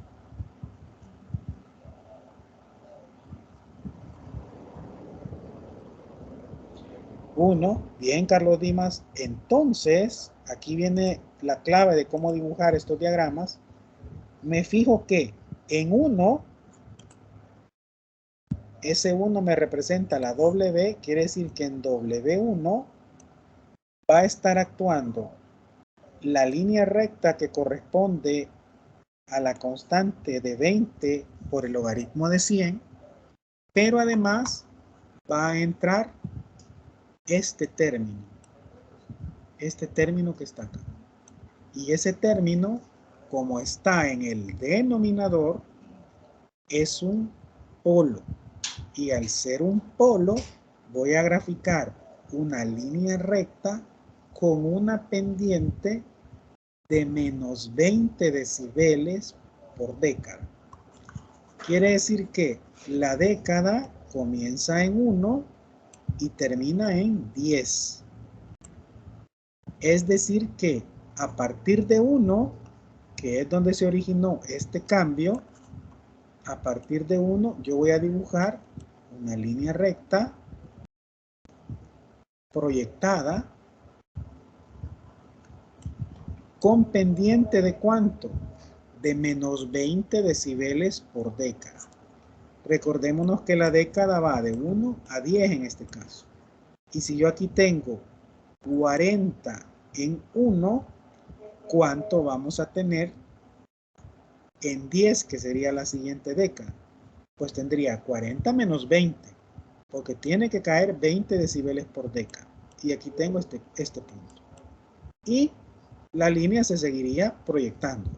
Uno. Bien, Carlos Dimas. Entonces, aquí viene la clave de cómo dibujar estos diagramas. Me fijo que en 1, ese 1 me representa la W, quiere decir que en W1 va a estar actuando la línea recta que corresponde a la constante de 20 por el logaritmo de 100, pero además va a entrar este término que está acá. Y ese término, como está en el denominador, es un polo. Y al ser un polo, voy a graficar una línea recta con una pendiente de menos 20 decibeles por década. Quiere decir que la década comienza en 1 y termina en 10. Es decir que a partir de 1, que es donde se originó este cambio, a partir de 1 yo voy a dibujar una línea recta proyectada con pendiente de ¿cuánto? De menos 20 decibeles por década. Recordémonos que la década va de 1 a 10 en este caso. Y si yo aquí tengo 40 en 1, ¿cuánto vamos a tener en 10, que sería la siguiente década? Pues tendría 40 menos 20, porque tiene que caer 20 decibeles por década. Y aquí tengo este punto. Y la línea se seguiría proyectando.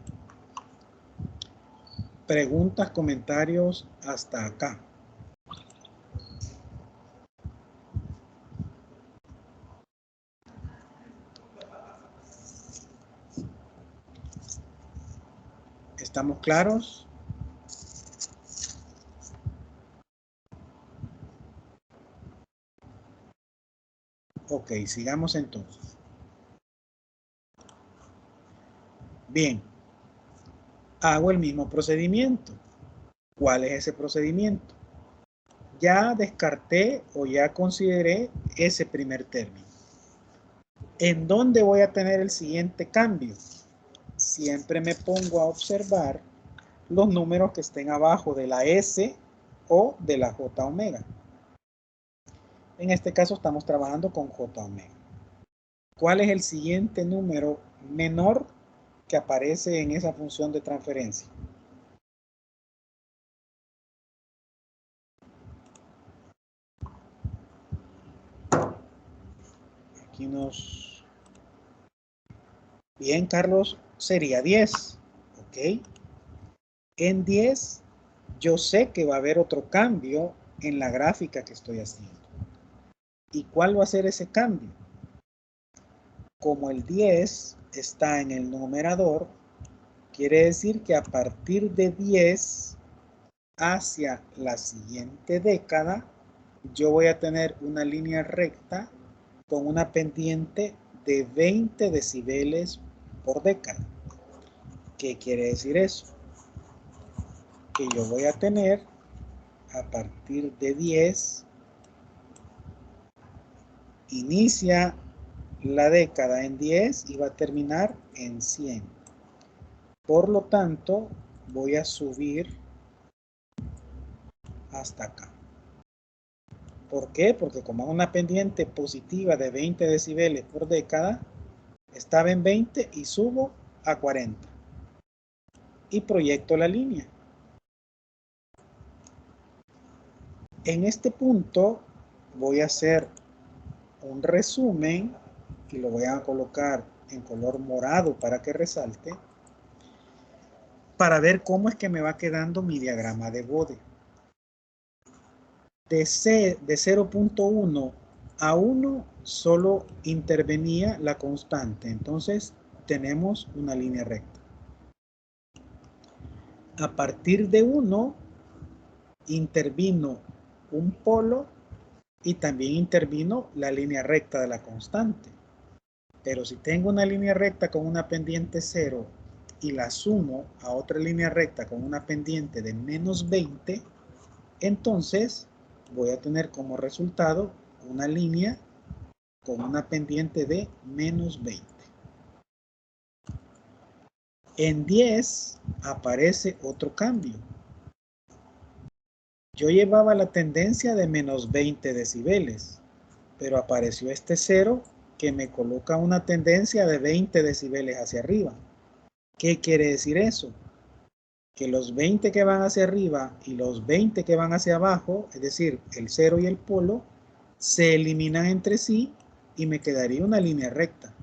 Preguntas, comentarios hasta acá. ¿Estamos claros? Ok, sigamos entonces. Bien, hago el mismo procedimiento. ¿Cuál es ese procedimiento? Ya descarté o ya consideré ese primer término. ¿En dónde voy a tener el siguiente cambio? Siempre me pongo a observar los números que estén abajo de la S o de la J omega. En este caso estamos trabajando con J omega. ¿Cuál es el siguiente número menor que aparece en esa función de transferencia? Aquí nos... Bien, Carlos, sería 10. ¿Ok? En 10 yo sé que va a haber otro cambio en la gráfica que estoy haciendo. ¿Y cuál va a ser ese cambio? Como el 10 está en el numerador, quiere decir que a partir de 10 hacia la siguiente década, yo voy a tener una línea recta con una pendiente de 20 decibeles por década. ¿Qué quiere decir eso? Que yo voy a tener a partir de 10, inicia la década en 10 y va a terminar en 100. Por lo tanto, voy a subir hasta acá. ¿Por qué? Porque como es una pendiente positiva de 20 decibeles por década, estaba en 20 y subo a 40. Y proyecto la línea. En este punto voy a hacer un resumen y lo voy a colocar en color morado para que resalte, para ver cómo es que me va quedando mi diagrama de Bode. De 0.1 a 1 solo intervenía la constante, entonces tenemos una línea recta. A partir de 1 intervino un polo y también intervino la línea recta de la constante. Pero si tengo una línea recta con una pendiente 0 y la sumo a otra línea recta con una pendiente de menos 20, entonces voy a tener como resultado una línea con una pendiente de menos 20. En 10 aparece otro cambio. Yo llevaba la tendencia de menos 20 decibeles, pero apareció este 0 que me coloca una tendencia de 20 decibeles hacia arriba. ¿Qué quiere decir eso? Que los 20 que van hacia arriba y los 20 que van hacia abajo, es decir, el 0 y el polo, se eliminan entre sí y me quedaría una línea recta.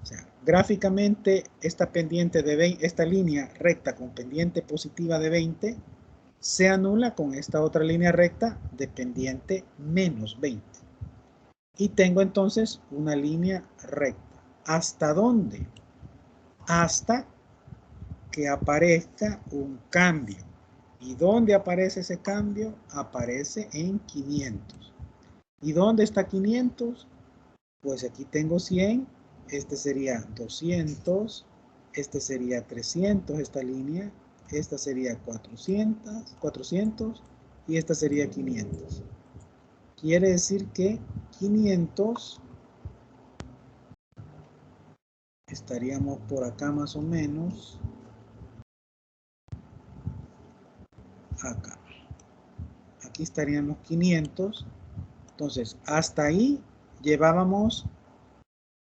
O sea, gráficamente esta pendiente de 20, esta línea recta con pendiente positiva de 20 se anula con esta otra línea recta de pendiente menos 20. Y tengo entonces una línea recta. ¿Hasta dónde? Hasta que aparezca un cambio. ¿Y dónde aparece ese cambio? Aparece en 500. ¿Y dónde está 500? Pues aquí tengo 100, este sería 200, este sería 300, esta línea, esta sería 400 y esta sería 500. Quiere decir que 500 estaríamos por acá más o menos, acá. Aquí estaríamos 500. Entonces, hasta ahí llevábamos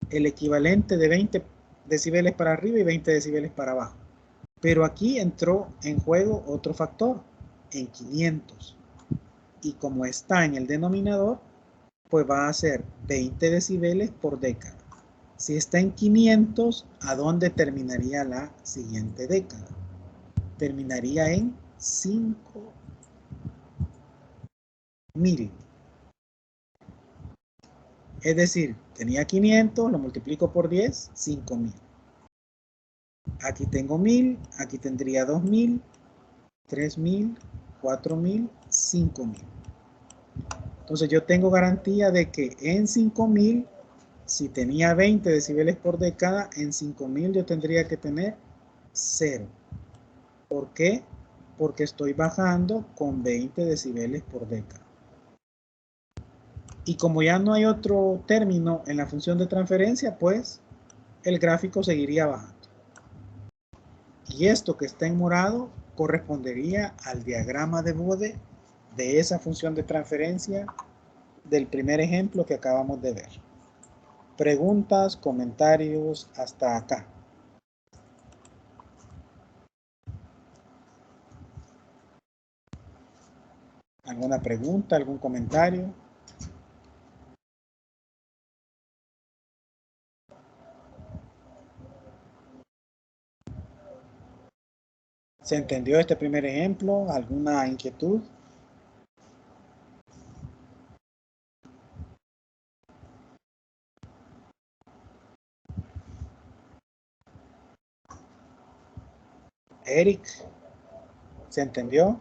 el equivalente de 20 decibeles para arriba y 20 decibeles para abajo. Pero aquí entró en juego otro factor, en 500. Y como está en el denominador, pues va a ser 20 decibeles por década. Si está en 500, ¿a dónde terminaría la siguiente década? Terminaría en 5000. Es decir, tenía 500, lo multiplico por 10, 5000. Aquí tengo 1000, aquí tendría 2000, 3000, 4000, 5000. Entonces yo tengo garantía de que en 5000, si tenía 20 decibeles por década, en 5000 yo tendría que tener 0. ¿Por qué? Porque estoy bajando con 20 decibeles por década. Y como ya no hay otro término en la función de transferencia, pues el gráfico seguiría bajando. Y esto que está en morado correspondería al diagrama de Bode de esa función de transferencia del primer ejemplo que acabamos de ver. Preguntas, comentarios hasta acá. ¿Alguna pregunta, algún comentario? ¿Se entendió este primer ejemplo? ¿Alguna inquietud? Eric, ¿se entendió?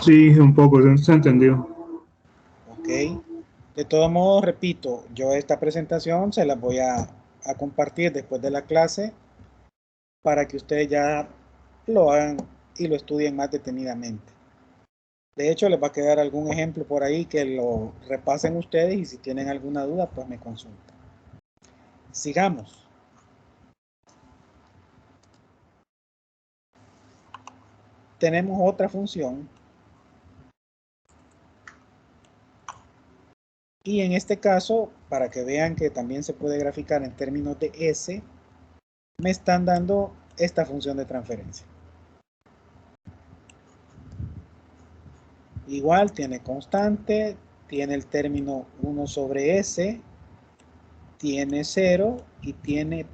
Sí, un poco, se entendió. Ok. De todos modos, repito, yo esta presentación se la voy a compartir después de la clase para que ustedes ya lo hagan y lo estudien más detenidamente. De hecho, les va a quedar algún ejemplo por ahí que lo repasen ustedes y si tienen alguna duda, pues me consultan. Sigamos. Tenemos otra función y en este caso, para que vean que también se puede graficar en términos de S, me están dando esta función de transferencia. Igual tiene constante, tiene el término 1 sobre S, tiene 0 y tiene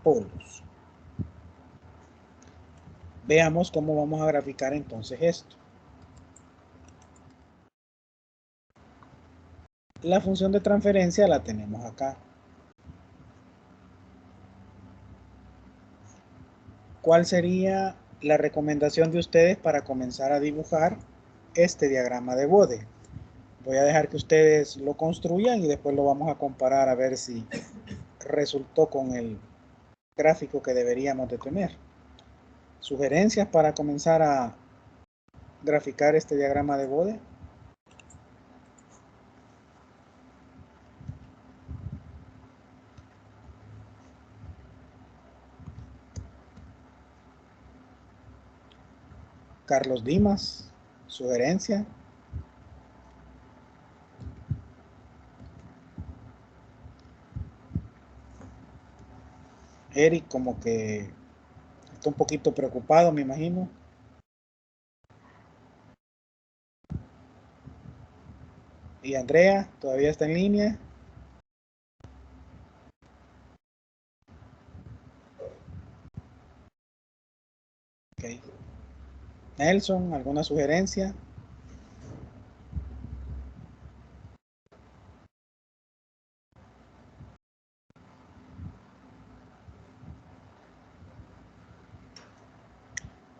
polos. Veamos cómo vamos a graficar entonces esto. La función de transferencia la tenemos acá. ¿Cuál sería la recomendación de ustedes para comenzar a dibujar este diagrama de Bode? Voy a dejar que ustedes lo construyan y después lo vamos a comparar a ver si resultó con el gráfico que deberíamos de tener. ¿Sugerencias para comenzar a graficar este diagrama de Bode? Carlos Dimas, sugerencia. Eric como que está un poquito preocupado, me imagino. Y Andrea, ¿todavía está en línea? Okay. Nelson, ¿alguna sugerencia?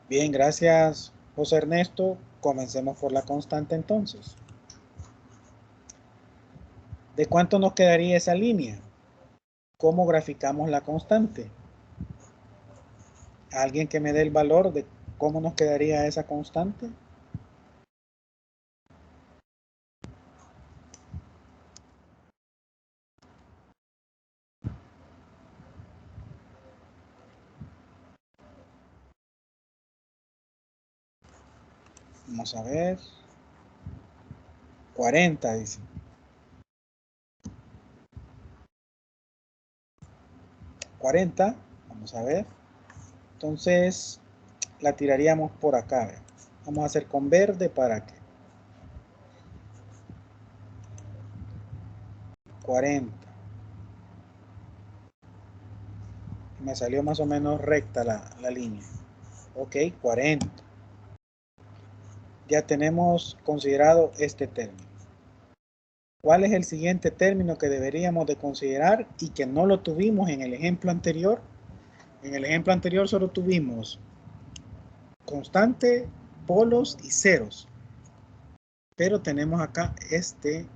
Bien, gracias, José Ernesto. Comencemos por la constante entonces. ¿De cuánto nos quedaría esa línea? ¿Cómo graficamos la constante? ¿Alguien que me dé el valor de cómo nos quedaría esa constante? Vamos a ver. 40, dice. 40, vamos a ver. Entonces, la tiraríamos por acá. Vamos a hacer con verde para que 40. Me salió más o menos recta la línea. Ok, 40. Ya tenemos considerado este término. ¿Cuál es el siguiente término que deberíamos de considerar y que no lo tuvimos en el ejemplo anterior? En el ejemplo anterior solo tuvimos constante, polos y ceros. Pero tenemos acá este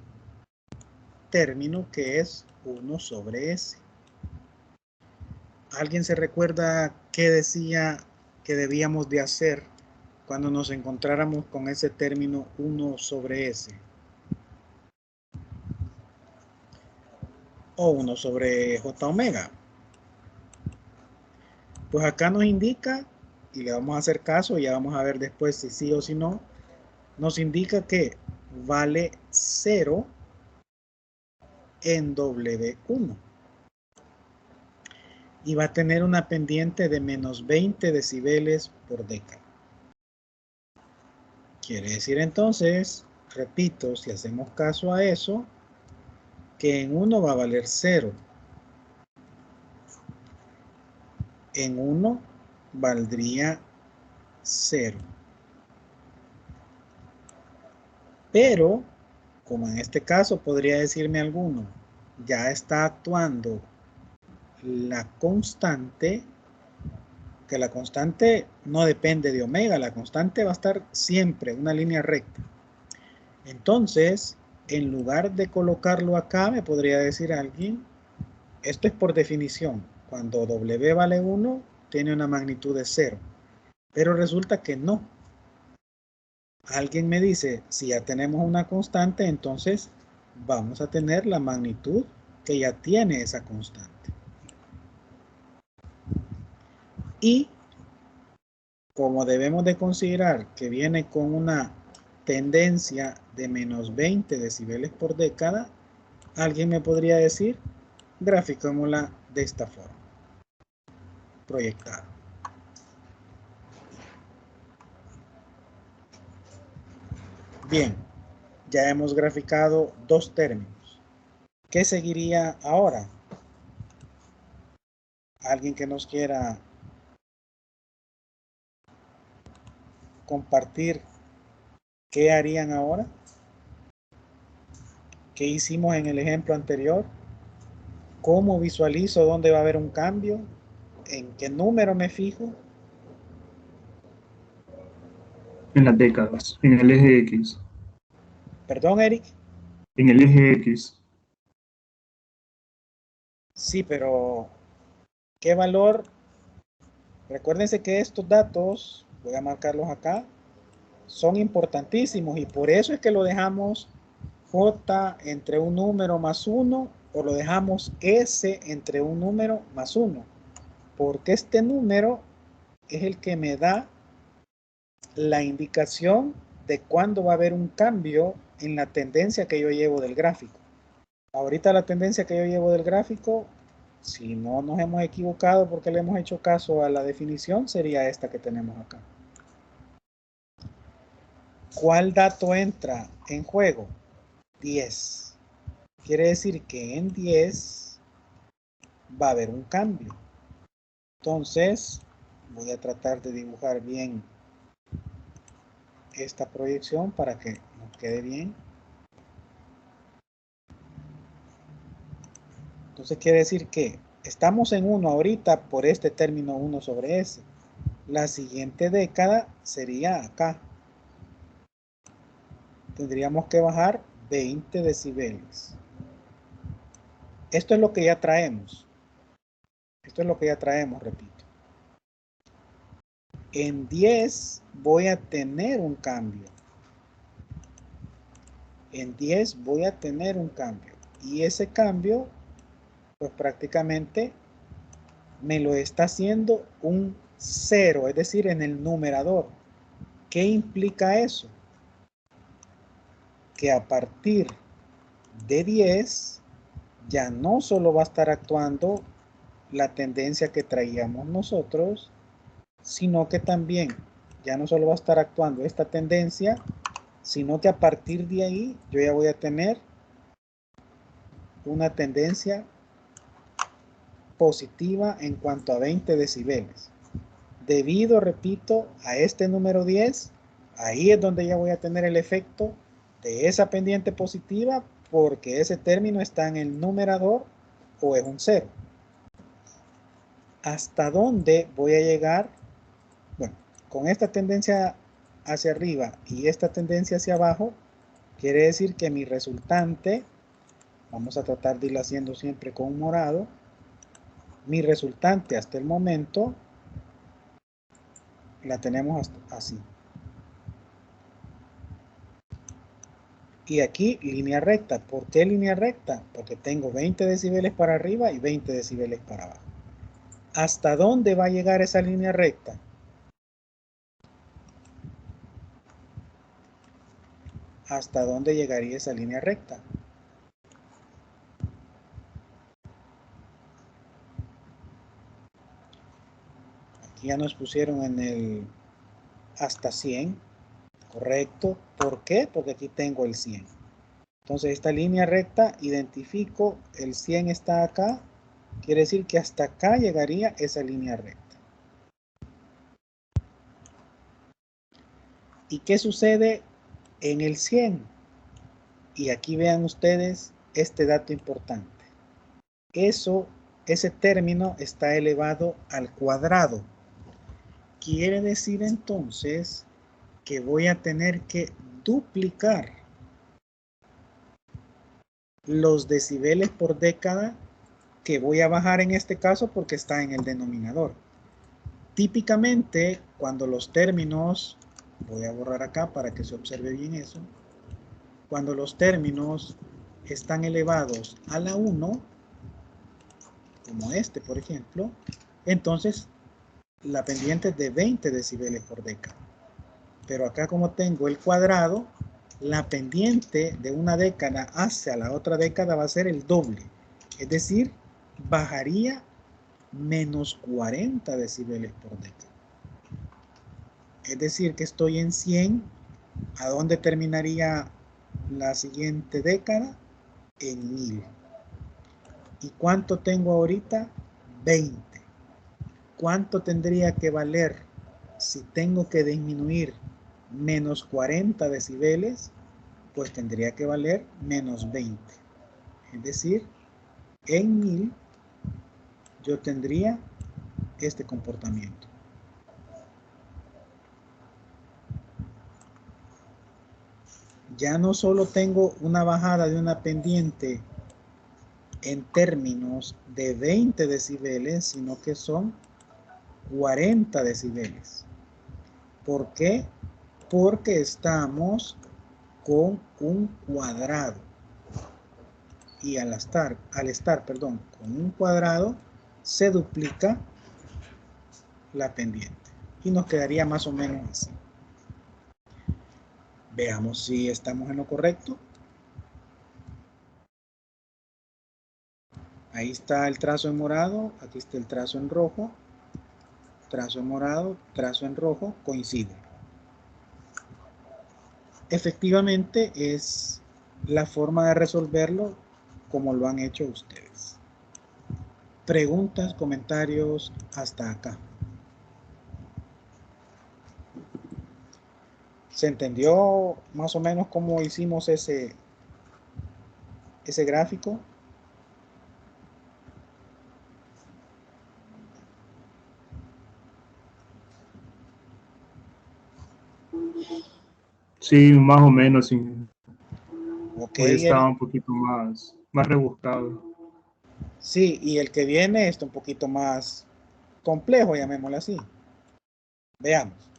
término que es 1 sobre S. ¿Alguien se recuerda qué decía que debíamos de hacer cuando nos encontráramos con ese término 1 sobre S? O 1 sobre J omega. Pues acá nos indica, y le vamos a hacer caso, y ya vamos a ver después si sí o si no, nos indica que vale 0 en W1. Y va a tener una pendiente de menos 20 decibeles por década. Quiere decir entonces, repito, si hacemos caso a eso, que en 1 va a valer 0. En 1 valdría 0. Pero, como en este caso podría decirme alguno, ya está actuando la constante, que la constante no depende de omega, la constante va a estar siempre en una línea recta. Entonces, en lugar de colocarlo acá, me podría decir alguien, esto es por definición, cuando W vale 1, tiene una magnitud de 0, pero resulta que no. Alguien me dice, si ya tenemos una constante, entonces vamos a tener la magnitud que ya tiene esa constante. Y como debemos de considerar que viene con una tendencia de menos 20 decibeles por década, alguien me podría decir, graficémosla de esta forma, proyectada. Bien, ya hemos graficado dos términos. ¿Qué seguiría ahora? ¿Alguien que nos quiera compartir qué harían ahora? ¿Qué hicimos en el ejemplo anterior? ¿Cómo visualizo dónde va a haber un cambio? ¿En qué número me fijo? En las décadas, en el eje X. Perdón, Eric. En el eje X. Sí, pero ¿qué valor? Recuérdense que estos datos, voy a marcarlos acá, son importantísimos y por eso es que lo dejamos J entre un número más 1 o lo dejamos S entre un número más 1, porque este número es el que me da la indicación de cuándo va a haber un cambio en la tendencia que yo llevo del gráfico. Ahorita la tendencia que yo llevo del gráfico, si no nos hemos equivocado porque le hemos hecho caso a la definición, sería esta que tenemos acá. ¿Cuál dato entra en juego? 10. Quiere decir que en 10 va a haber un cambio. Entonces, voy a tratar de dibujar bien esta proyección para que nos quede bien. Entonces quiere decir que estamos en 1 ahorita por este término 1 sobre S. La siguiente década sería acá. Tendríamos que bajar 20 decibeles. Esto es lo que ya traemos. Esto es lo que ya traemos, repito. En 10 voy a tener un cambio. En 10 voy a tener un cambio. Y ese cambio, pues prácticamente me lo está haciendo un 0, es decir, en el numerador. ¿Qué implica eso? Que a partir de 10 ya no solo va a estar actuando la tendencia que traíamos nosotros, sino que también ya no solo va a estar actuando esta tendencia, sino que a partir de ahí yo ya voy a tener una tendencia positiva en cuanto a 20 decibeles. Debido, repito, a este número 10, ahí es donde ya voy a tener el efecto de esa pendiente positiva porque ese término está en el numerador o es un 0. ¿Hasta dónde voy a llegar? Bueno, con esta tendencia hacia arriba y esta tendencia hacia abajo, quiere decir que mi resultante, vamos a tratar de irlo haciendo siempre con morado, mi resultante hasta el momento la tenemos así. Y aquí línea recta. ¿Por qué línea recta? Porque tengo 20 decibeles para arriba y 20 decibeles para abajo. ¿Hasta dónde va a llegar esa línea recta? ¿Hasta dónde llegaría esa línea recta? Aquí ya nos pusieron en el hasta 100, correcto. ¿Por qué? Porque aquí tengo el 100. Entonces esta línea recta, identifico el 100 está acá, quiere decir que hasta acá llegaría esa línea recta. ¿Y qué sucede en el 100? Y aquí vean ustedes este dato importante. Ese término está elevado al cuadrado. Quiere decir entonces que voy a tener que duplicar los decibeles por década que voy a bajar en este caso porque está en el denominador. Típicamente, cuando los términos, voy a borrar acá para que se observe bien eso, cuando los términos están elevados a la 1, como este por ejemplo, entonces la pendiente es de 20 decibeles por década. Pero acá como tengo el cuadrado, la pendiente de una década hacia la otra década va a ser el doble. Es decir, bajaría menos 40 decibeles por década. Es decir, que estoy en 100. ¿A dónde terminaría la siguiente década? En 1000. ¿Y cuánto tengo ahorita? 20. ¿Cuánto tendría que valer si tengo que disminuir menos 40 decibeles? Pues tendría que valer menos 20. Es decir, en 1000 yo tendría este comportamiento. Ya no solo tengo una bajada de una pendiente en términos de 20 decibeles, sino que son 40 decibeles. ¿Por qué? Porque estamos con un cuadrado. Y al estar con un cuadrado, se duplica la pendiente. Y nos quedaría más o menos así. Veamos si estamos en lo correcto. Ahí está el trazo en morado, aquí está el trazo en rojo, trazo en morado, trazo en rojo, coincide. Efectivamente es la forma de resolverlo como lo han hecho ustedes. Preguntas, comentarios hasta acá. ¿Se entendió más o menos cómo hicimos ese gráfico? Sí, más o menos, sí. Ok, Hoy estaba un poquito más rebuscado. sí, y el que viene está un poquito más complejo, llamémoslo así. Veamos.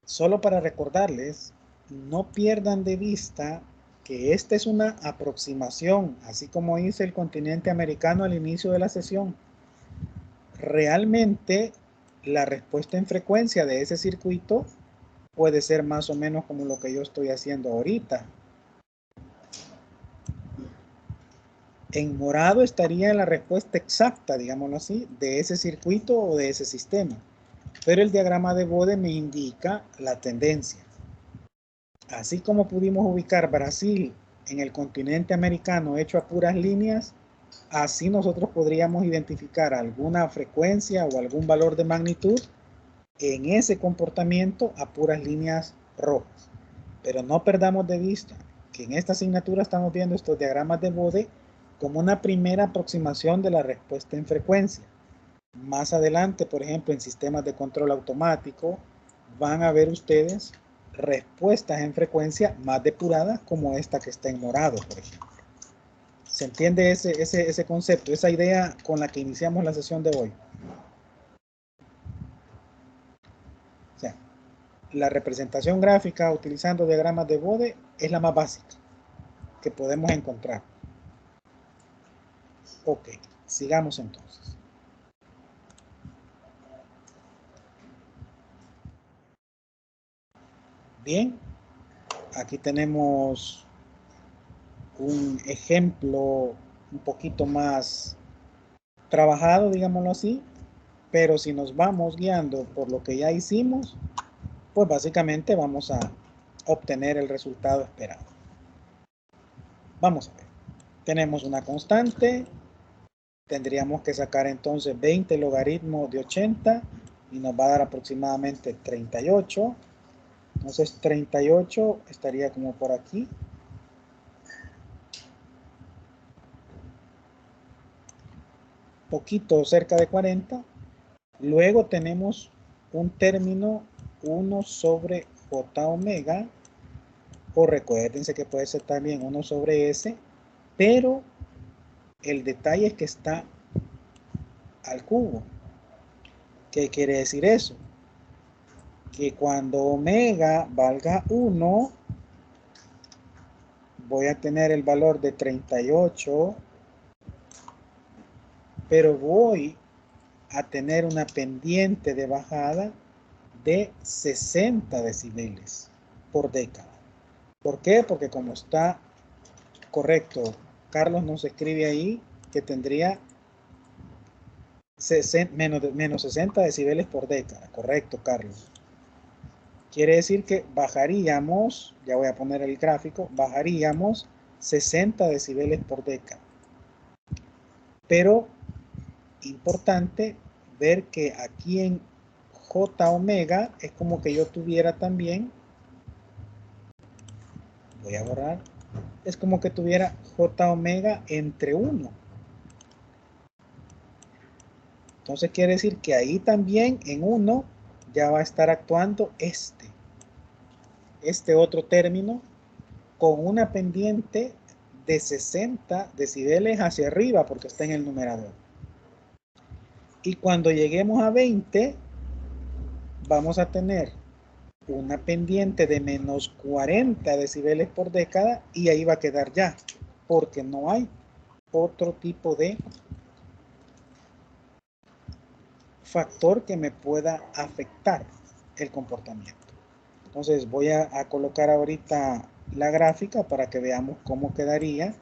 Solo para recordarles, no pierdan de vista que esta es una aproximación, así como hice el continente americano al inicio de la sesión. Realmente, la respuesta en frecuencia de ese circuito puede ser más o menos como lo que yo estoy haciendo ahorita. En morado estaría la respuesta exacta, digámoslo así, de ese circuito o de ese sistema. Pero el diagrama de Bode me indica la tendencia. Así como pudimos ubicar Brasil en el continente americano hecho a puras líneas, así nosotros podríamos identificar alguna frecuencia o algún valor de magnitud en ese comportamiento a puras líneas rojas. Pero no perdamos de vista que en esta asignatura estamos viendo estos diagramas de Bode como una primera aproximación de la respuesta en frecuencia. Más adelante, por ejemplo, en sistemas de control automático, van a ver ustedes respuestas en frecuencia más depuradas como esta que está en morado, por ejemplo. ¿Se entiende ese concepto, esa idea con la que iniciamos la sesión de hoy? O sea, la representación gráfica utilizando diagramas de Bode es la más básica que podemos encontrar. Ok, sigamos entonces. Bien, aquí tenemos un ejemplo un poquito más trabajado, digámoslo así, pero si nos vamos guiando por lo que ya hicimos, pues básicamente vamos a obtener el resultado esperado. Vamos a ver. Tenemos una constante, tendríamos que sacar entonces 20 logaritmos de 80 y nos va a dar aproximadamente 38. Entonces 38 estaría como por aquí. Poquito cerca de 40. Luego tenemos un término 1 sobre J omega, o recuérdense que puede ser también 1 sobre S, pero el detalle es que está al cubo. ¿Qué quiere decir eso? Que cuando omega valga 1, voy a tener el valor de 38, pero voy a tener una pendiente de bajada de 60 decibeles por década. ¿Por qué? Porque como está correcto, Carlos nos escribe ahí que tendría menos 60 decibeles por década. Correcto, Carlos. Quiere decir que bajaríamos, ya voy a poner el gráfico, bajaríamos 60 decibeles por década. Pero importante ver que aquí en J omega es como que yo tuviera también, voy a borrar, es como que tuviera J omega entre 1. Entonces quiere decir que ahí también en 1 ya va a estar actuando este otro término con una pendiente de 60 decibeles hacia arriba porque está en el numerador. Y cuando lleguemos a 20 vamos a tener una pendiente de menos 40 decibeles por década y ahí va a quedar ya, porque no hay otro tipo de factor que me pueda afectar el comportamiento. Entonces voy a colocar ahorita la gráfica para que veamos cómo quedaría.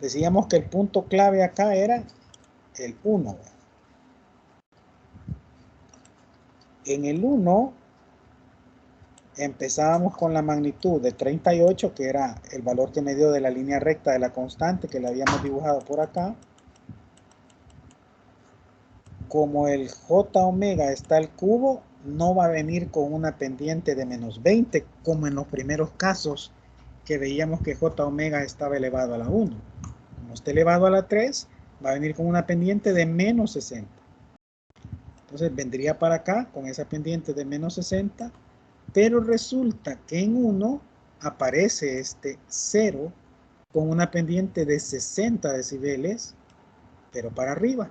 Decíamos que el punto clave acá era el 1. En el 1 empezábamos con la magnitud de 38, que era el valor que me dio de la línea recta de la constante que le habíamos dibujado por acá. Como el J omega está al cubo, no va a venir con una pendiente de menos 20, como en los primeros casos que veíamos que J omega estaba elevado a la 1. Como está elevado a la 3, va a venir con una pendiente de menos 60. Entonces vendría para acá con esa pendiente de menos 60, pero resulta que en 1 aparece este 0 con una pendiente de 60 decibeles, pero para arriba.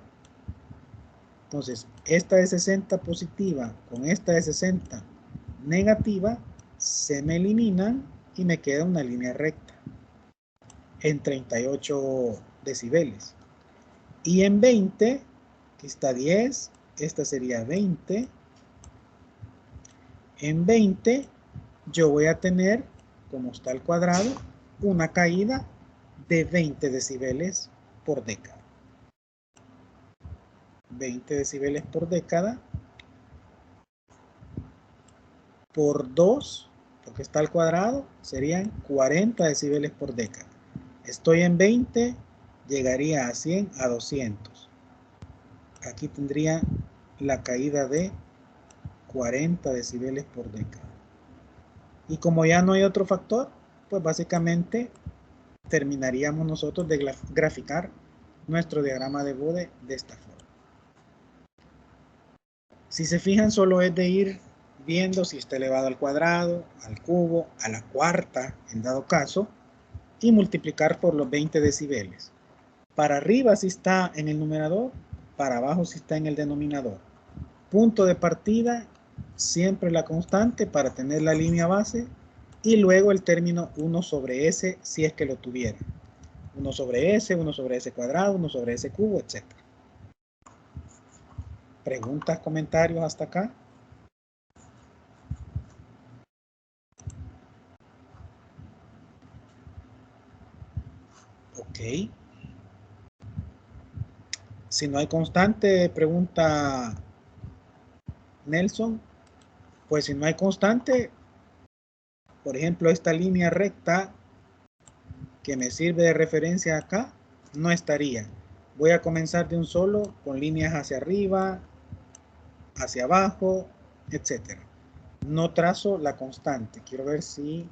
Entonces, esta de 60 positiva con esta de 60 negativa se me eliminan y me queda una línea recta en 38 decibeles. Y en 20, aquí está 10, esta sería 20. En 20 yo voy a tener, como está al cuadrado, una caída de 20 decibeles por década. 20 decibeles por década por 2, porque está al cuadrado, serían 40 decibeles por década. Estoy en 20, llegaría a 100, a 200. Aquí tendría la caída de 40 decibeles por década. Y como ya no hay otro factor, pues básicamente terminaríamos nosotros de graficar nuestro diagrama de Bode de esta forma. Si se fijan, solo es de ir viendo si está elevado al cuadrado, al cubo, a la cuarta, en dado caso, y multiplicar por los 20 decibeles. Para arriba si está en el numerador, para abajo si está en el denominador. Punto de partida, siempre la constante para tener la línea base, y luego el término 1 sobre S si es que lo tuviera. 1 sobre S, 1 sobre S cuadrado, 1 sobre S cubo, etc. ¿Preguntas, comentarios hasta acá? Ok. Si no hay constante, pregunta Nelson, pues si no hay constante, por ejemplo, esta línea recta que me sirve de referencia acá, no estaría. Voy a comenzar de un solo con líneas hacia arriba, hacia abajo, etcétera. No trazo la constante. Quiero ver si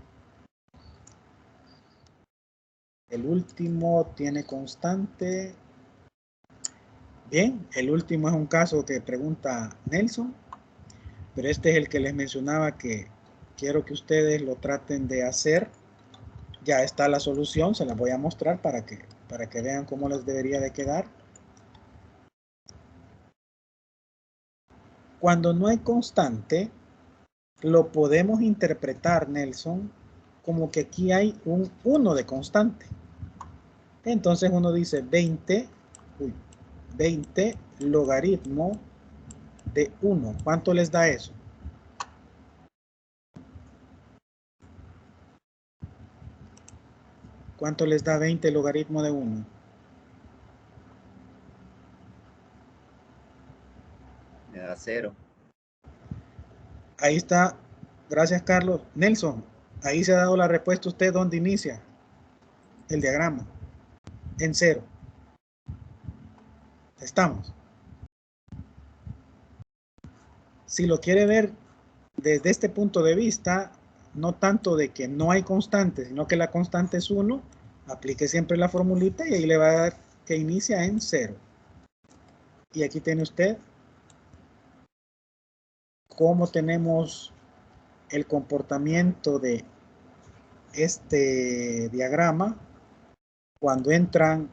el último tiene constante. Bien, el último es un caso que pregunta Nelson, pero este es el que les mencionaba que quiero que ustedes lo traten de hacer. Ya está la solución, se la voy a mostrar para que vean cómo les debería de quedar. Cuando no hay constante, lo podemos interpretar, Nelson, como que aquí hay un 1 de constante. Entonces uno dice 20 logaritmo de 1. ¿Cuánto les da eso? ¿Cuánto les da 20 logaritmo de 1? Me da 0. Ahí está. Gracias, Carlos. Nelson, ahí se ha dado la respuesta. ¿Usted dónde inicia el diagrama? En 0. Estamos. Si lo quiere ver desde este punto de vista, no tanto de que no hay constante, sino que la constante es 1, aplique siempre la formulita y ahí le va a dar que inicia en 0. Y aquí tiene usted cómo tenemos el comportamiento de este diagrama cuando entran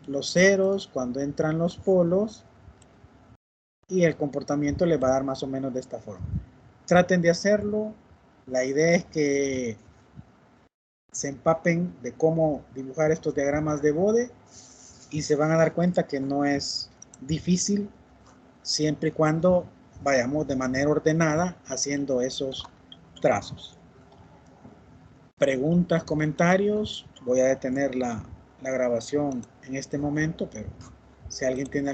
los ceros, cuando entran los polos, y el comportamiento les va a dar más o menos de esta forma. Traten de hacerlo. La idea es que se empapen de cómo dibujar estos diagramas de Bode y se van a dar cuenta que no es difícil siempre y cuando vayamos de manera ordenada haciendo esos trazos. Preguntas, comentarios. Voy a detener la grabación en este momento, pero si alguien tiene